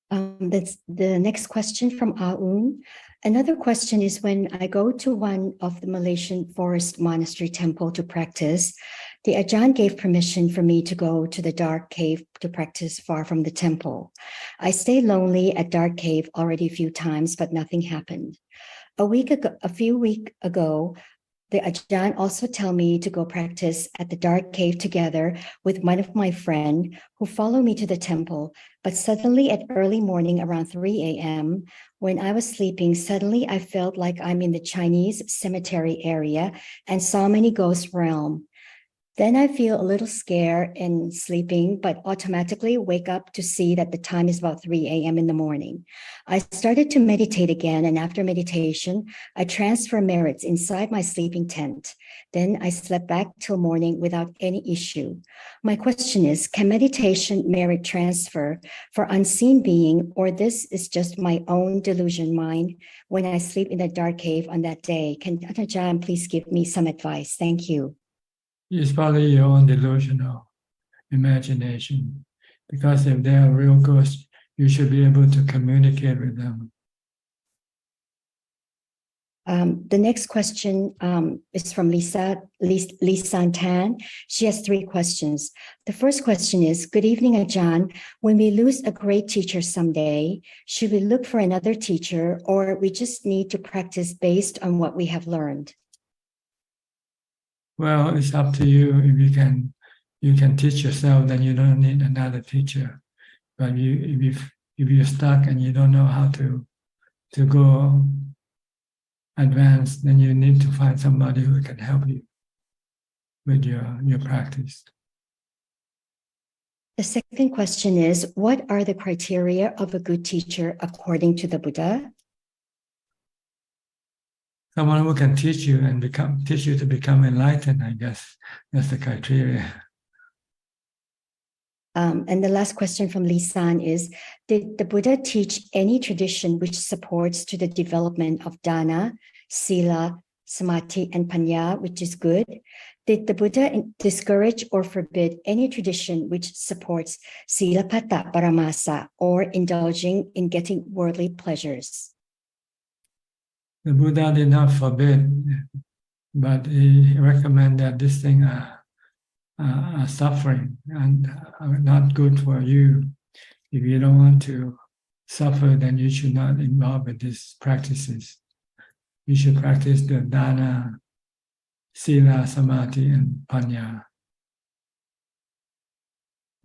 That's the next question from Aun. Another question is, when I go to one of the Malaysian forest monastery temple to practice, the Ajahn gave permission for me to go to the dark cave to practice far from the temple. I stayed lonely at dark cave already a few times, but nothing happened. A few weeks ago, the Ajahn also tell me to go practice at the dark cave together with one of my friend who followed me to the temple. But suddenly at early morning around 3 a.m., when I was sleeping, suddenly I felt like I'm in the Chinese cemetery area and saw many ghost realm. Then I feel a little scared and sleeping, but automatically wake up to see that the time is about 3 a.m. in the morning. I started to meditate again, and after meditation, I transfer merits inside my sleeping tent. Then I slept back till morning without any issue. My question is, can meditation merit transfer for unseen being, or this is just my own delusion mind when I sleep in the dark cave on that day? Can Ajahn please give me some advice? Thank you. It's probably your own delusional imagination, because if they are real ghosts, you should be able to communicate with them. The next question is from Lisa Tan. She has 3 questions. The first question is, good evening, Ajahn. When we lose a great teacher someday, should we look for another teacher, or we just need to practice based on what we have learned? Well, it's up to you. If you can teach yourself, then you don't need another teacher. But if you're stuck and you don't know how to go advance, then you need to find somebody who can help you with your practice. The second question is, what are the criteria of a good teacher according to the Buddha? Someone who can teach you to become enlightened, I guess. That's the criteria. And the last question from Lisan is, did the Buddha teach any tradition which supports to the development of dana, sila, samadhi, and panya, which is good? Did the Buddha discourage or forbid any tradition which supports silapata paramasa, or indulging in getting worldly pleasures? The Buddha did not forbid, but he recommended that this thing are suffering and are not good for you. If you don't want to suffer, then you should not involve in these practices. You should practice the dana, sila, samadhi, and panya.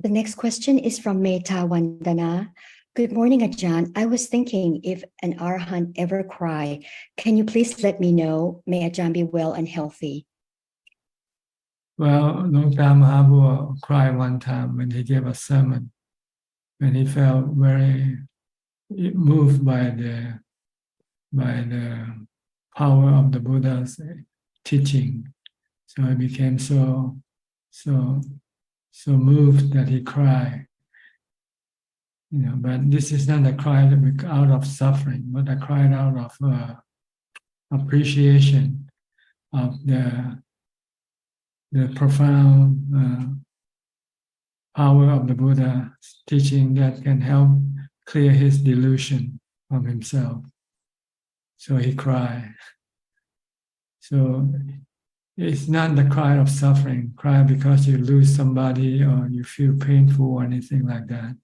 The next question is from Meta Vandana. Good morning, Ajahn. I was thinking if an Arahant ever cry, can you please let me know? May Ajahn be well and healthy. Well, Long Time Mahaprabhu cried one time when he gave a sermon, when he felt very moved by the power of the Buddha's teaching. So he became so moved that he cried. But this is not a cry out of suffering, but a cry out of appreciation of the profound power of the Buddha's teaching that can help clear his delusion of himself. So he cried. So it's not the cry of suffering, cry because you lose somebody or you feel painful or anything like that.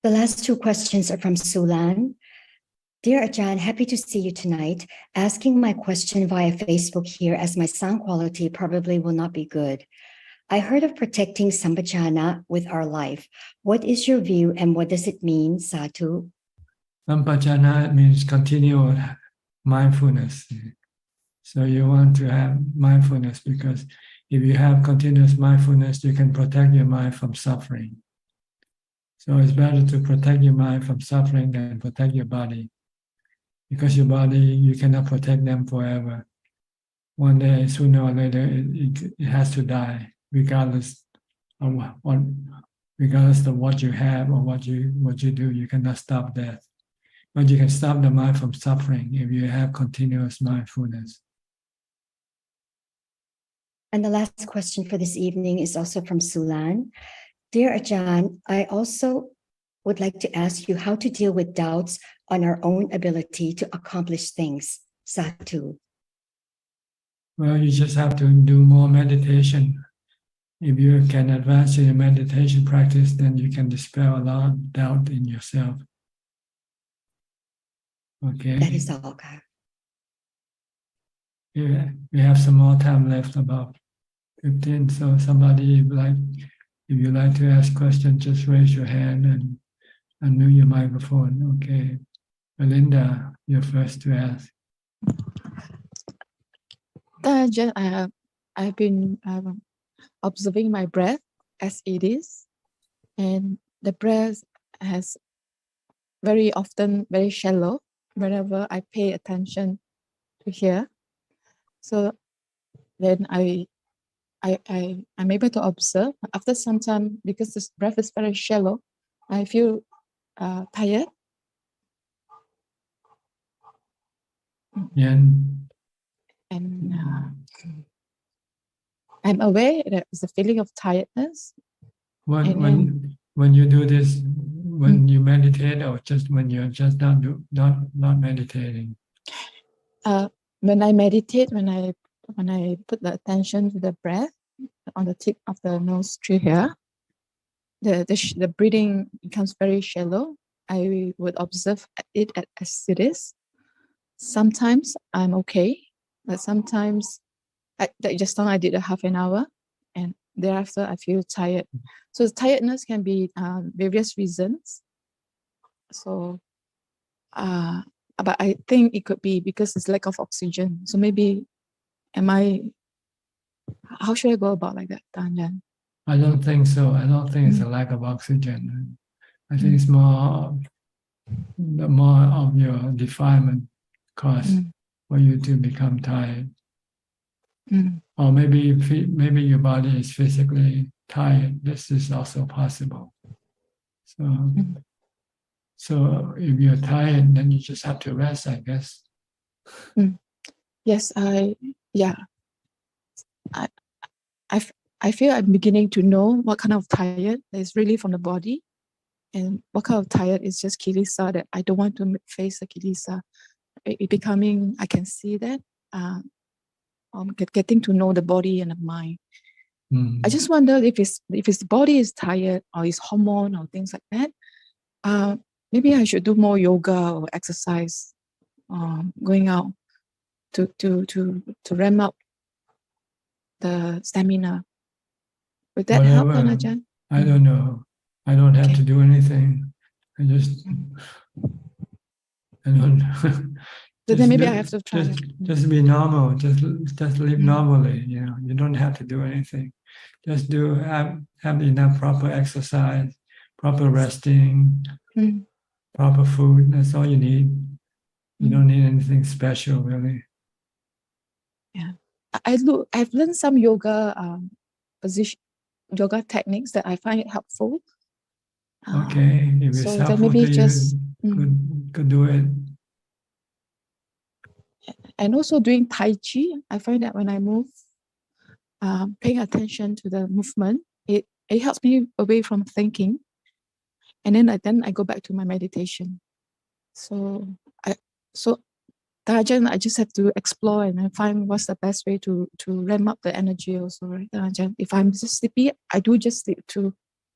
The last two questions are from Sulan. Dear Ajahn, happy to see you tonight. Asking my question via Facebook here as my sound quality probably will not be good. I heard of protecting sampajana with our life. What is your view and what does it mean, Sadhu? Sampajana means continual mindfulness. So you want to have mindfulness because if you have continuous mindfulness, you can protect your mind from suffering. So it's better to protect your mind from suffering than protect your body. Because your body, you cannot protect them forever. One day, sooner or later, it has to die, regardless of what you have or what you do. You cannot stop death. But you can stop the mind from suffering if you have continuous mindfulness. And the last question for this evening is also from Sulan. Dear Ajahn, I also would like to ask you how to deal with doubts on our own ability to accomplish things. Sadhu. Well, you just have to do more meditation. If you can advance in your meditation practice, then you can dispel a lot of doubt in yourself. Okay. That is all, God. Yeah, we have some more time left, about 15. So somebody if you like to ask questions, just raise your hand and unmute your microphone. Okay. Belinda, you're first to ask. I've been observing my breath as it is, and the breath has very often very shallow whenever I pay attention to here. So then I'm able to observe. After some time, because this breath is very shallow, I feel tired. Yeah. And I'm aware that it's a feeling of tiredness. When you do this, when you meditate, or just when you're just not meditating? When I meditate, when I put the attention to the breath on the tip of the nostril here, the breathing becomes very shallow. I would observe it as it is. Sometimes I'm okay, but sometimes just now I did a half an hour, and thereafter I feel tired. So the tiredness can be various reasons. So, but I think it could be because it's lack of oxygen. So maybe, how should I go about like that, Tanjan? I don't think so. I don't think it's a lack of oxygen. I think it's more of your defilement cause for you to become tired. Or maybe your body is physically tired. This is also possible. So if you're tired, then you just have to rest, I guess. Yes, I feel I'm beginning to know what kind of tired is really from the body, and what kind of tired is just kilesa, that I don't want to face the kilesa. It becoming, I can see that, getting to know the body and the mind. I just wonder if his body is tired or his hormone or things like that. Maybe I should do more yoga or exercise, going out to ramp up the stamina. Would that help, Whatever. Ajahn? I don't know. I don't have to do anything. I don't. So then maybe I have to try. Just be normal. Just live normally. You know, you don't have to do anything. Just have enough proper exercise, proper resting, proper food. That's all you need. You don't need anything special, really. Yeah, I've learned some yoga yoga techniques that I find it helpful. Okay, if it's So helpful then maybe to just you, could do it. And also doing Tai Chi, I find that when I move, paying attention to the movement, it helps me away from thinking. And then I go back to my meditation. So Ajahn, I just have to explore and find what's the best way to ramp up the energy also, right, Ajahn? If I'm just sleepy, I do just sleep too.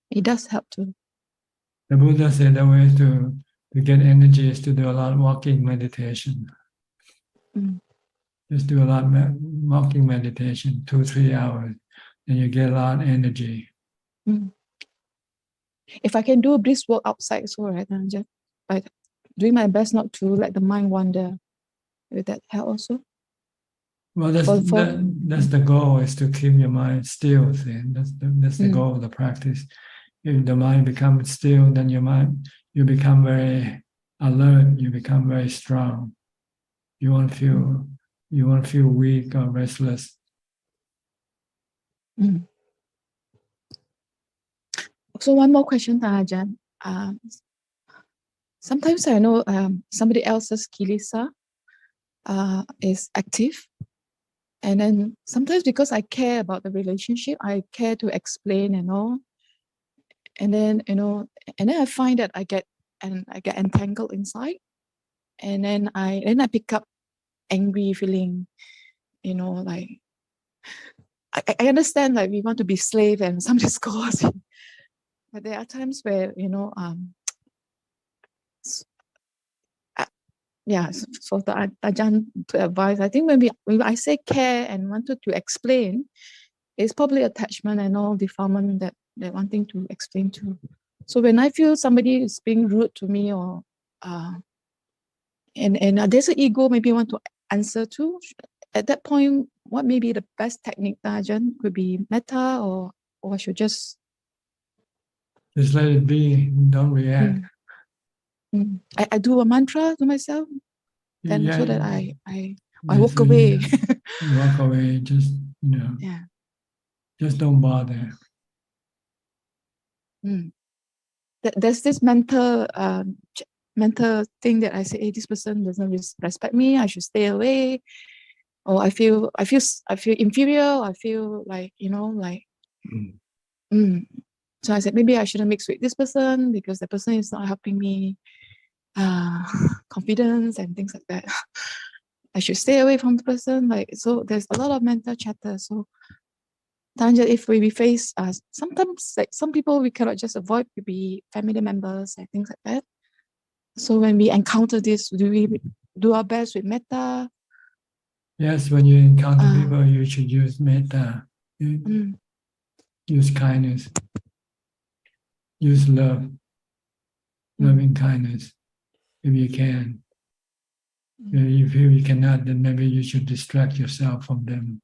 It does help too. The Buddha said the way to get energy is to do a lot of walking meditation. Just do a lot of walking meditation, 2-3 hours, and you get a lot of energy. If I can do a brisk walk outside, it's all right, Ajahn. But doing my best not to let the mind wander. Will that help also? Well, that's the goal, is to keep your mind still. See? That's the goal of the practice. If the mind becomes still, then you become very alert. You become very strong. You won't feel weak or restless. So one more question, Ajahn. Sometimes I know somebody else's kilesa is active. And then sometimes because I care about the relationship, I care to explain and all. And then, I find that I get entangled inside. And then I pick up angry feeling, like I understand, like we want to be slave and somebody scores. But there are times where, so the Ajahn to advise, I think when I say care and wanted to explain, it's probably attachment and all defilement that they're wanting to explain to. So when I feel somebody is being rude to me, or and there's an ego maybe I want to answer to, at that point, what may be the best technique, Ajahn? Could be metta, or I should just let it be. Don't react. I do a mantra to myself, then so that I walk away. Walk away. Just just don't bother. There's this mental thing that I say, hey, this person doesn't respect me, I should stay away. Or I feel inferior, I feel like, so I said, maybe I shouldn't mix with this person because the person is not helping me confidence and things like that. I should stay away from the person. So there's a lot of mental chatter. So Tanja, if we face sometimes, like some people we cannot just avoid, to be family members and things like that. So when we encounter this, do we do our best with metta? Yes, when you encounter people, you should use metta. Use kindness. Use love. Loving kindness, if you can. If you cannot, then maybe you should distract yourself from them.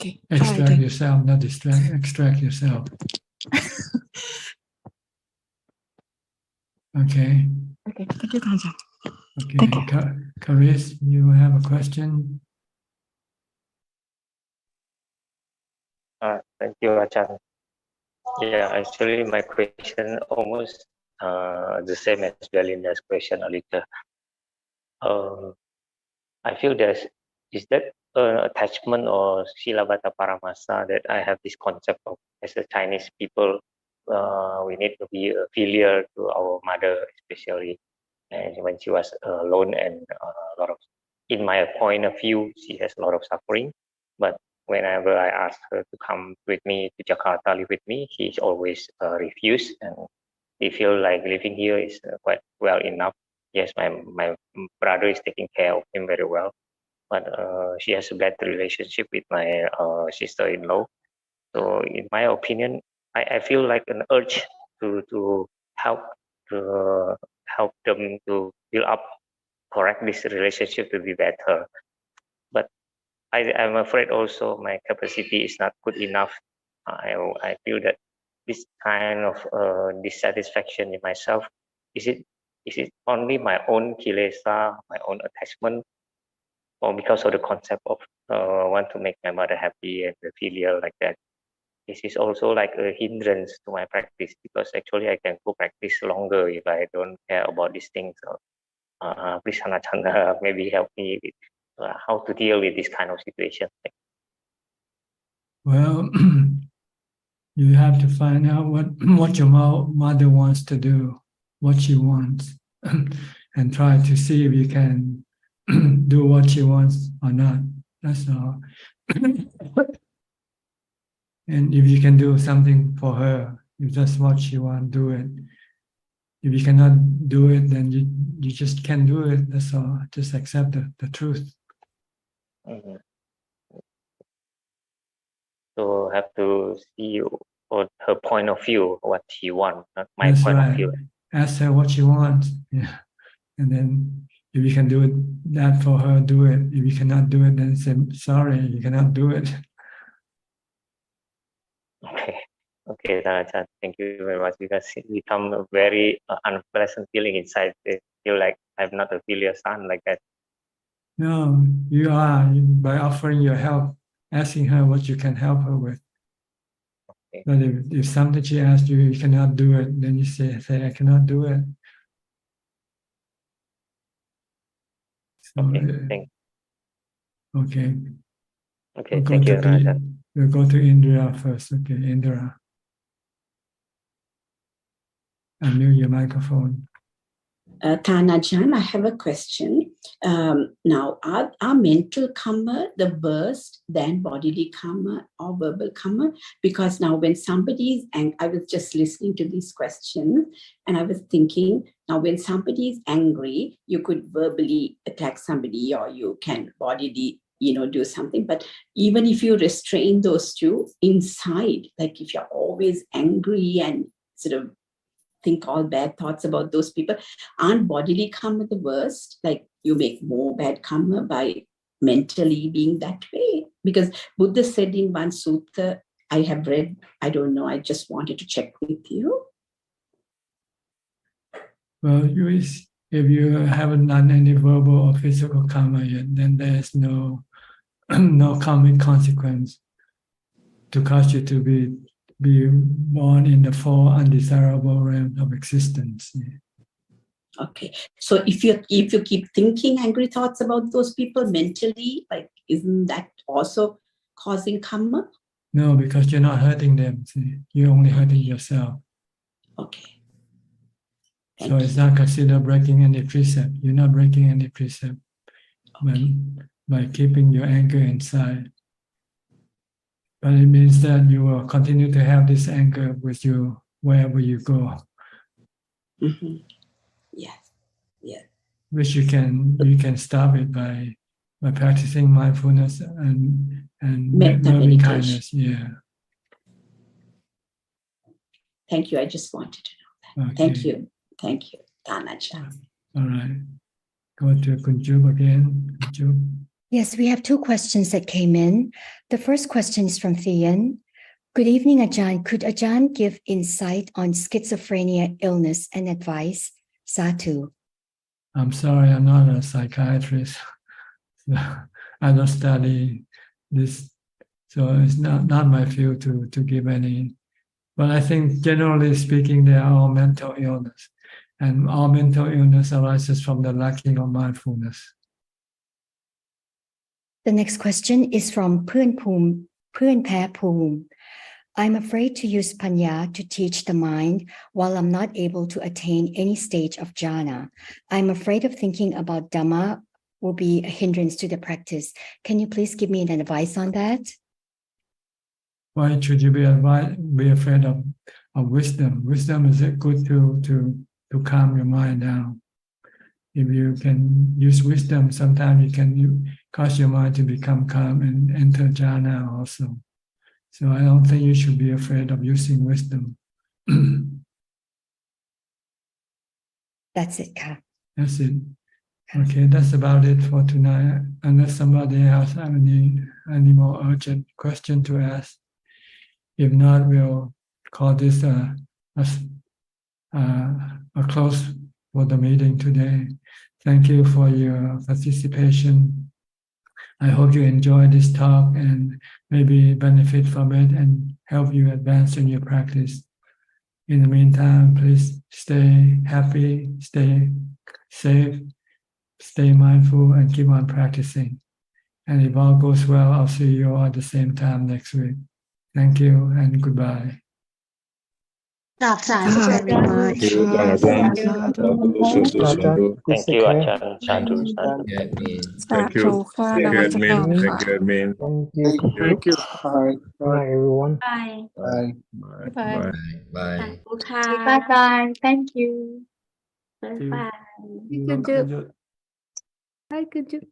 Okay. Extract yourself, not distract. Extract yourself. Okay. Okay. Thank you, Tanja. Okay. Karis, you have a question? Thank you, Ajahn. Yeah, actually, my question almost the same as Belinda's question a little. I feel is that attachment or Silabata Paramasa that I have this concept of as a Chinese people, we need to be filial to our mother, especially, and when she was alone and a lot of, in my point of view, she has a lot of suffering. But whenever I ask her to come with me to Jakarta, live with me, she's always refused, and we feel like living here is quite well enough. Yes, my brother is taking care of him very well, but she has a bad relationship with my sister-in-law. So in my opinion, I feel like an urge to help them to build up, correct this relationship to be better. But I'm afraid also my capacity is not good enough. I feel that this kind of dissatisfaction in myself, is it only my own kilesa, my own attachment, or because of the concept of want to make my mother happy and the filial like that? This is also like a hindrance to my practice, because actually I can go practice longer if I don't care about these things. So, please, Ajahn, maybe help me with how to deal with this kind of situation. Well, you have to find out what your mother wants to do, what she wants, and try to see if you can do what she wants or not. That's all. And if you can do something for her, if that's what she wants, do it. If you cannot do it, then you just can't do it. That's all. Just accept the truth. Mm-hmm. So have to see her point of view, what she wants, not my That's point right. of view. Ask her what she wants. Yeah. And then if you can do that for her, do it. If you cannot do it, then say, sorry, you cannot do it. Okay, Ajahn, thank you very much, because it becomes a very unpleasant feeling inside. I feel like I'm not a filial son like that. No, you are, by offering your help, asking her what you can help her with. Okay. But if something she asks you, you cannot do it, then you say I cannot do it. So, okay, okay. Okay, thank you, Ajahn. We'll go to Indra first. Okay, Indra. Unmute your microphone. Ajahn, I have a question. Now, are mental karma the worst than bodily karma or verbal karma? Because now when somebody is angry, I was just listening to these questions and I was thinking, now when somebody is angry, you could verbally attack somebody or you can bodily, do something. But even if you restrain those two inside, like if you're always angry and sort of think all bad thoughts about those people, aren't bodily karma the worst? Like you make more bad karma by mentally being that way? Because Buddha said in one sutta, I have read, I don't know, I just wanted to check with you. Well, if you haven't done any verbal or physical karma yet, then there's no karmic consequence to cause you to be born in the four undesirable realms of existence. Okay, so if you keep thinking angry thoughts about those people mentally, like isn't that also causing karma? No, because you're not hurting them. See? You're only hurting yourself. Okay. So it's not considered breaking any precept. You're not breaking any precept by keeping your anger inside. But it means that you will continue to have this anger with you wherever you go. Mm-hmm. Yes. Yeah. Which you can stop it by practicing mindfulness and loving kindness. Yeah. Thank you. I just wanted to know that. Okay. Thank you. Thank you, Ajahn. All right. Go to Kunjub again. Kunjub. Yes, we have two questions that came in. The first question is from Thean. Good evening, Ajahn. Could Ajahn give insight on schizophrenia illness and advice? Satu. I'm sorry, I'm not a psychiatrist. I don't study this, so it's not my field to give any. But I think generally speaking, they are all mental illness. And all mental illness arises from the lacking of mindfulness. The next question is from Phuen Phe Phum. I'm afraid to use panya to teach the mind while I'm not able to attain any stage of jhana. I'm afraid of thinking about Dhamma will be a hindrance to the practice. Can you please give me an advice on that? Why should you be afraid of wisdom? Wisdom is good to calm your mind down. If you can use wisdom, sometimes you cause your mind to become calm and enter jhana also. So I don't think you should be afraid of using wisdom. That's it, Ka. That's it. Okay, that's about it for tonight. Unless somebody else have any more urgent question to ask. If not, we'll call this a close for the meeting today. Thank you for your participation. I hope you enjoy this talk and maybe benefit from it and help you advance in your practice. In the meantime, please stay happy, stay safe, stay mindful, and keep on practicing. And if all goes well, I'll see you all at the same time next week. Thank you and goodbye. Thank you very much. Thank you, Ajahn. Thank you, Ajahn. Sadhu, sadhu. Thank you. Thank you, admin. Thank you, admin. Thank you. Bye. Bye, everyone. Bye. Bye. Bye. Bye. Bye bye. Thank you. Bye you. bye. Good job. Hi, good job.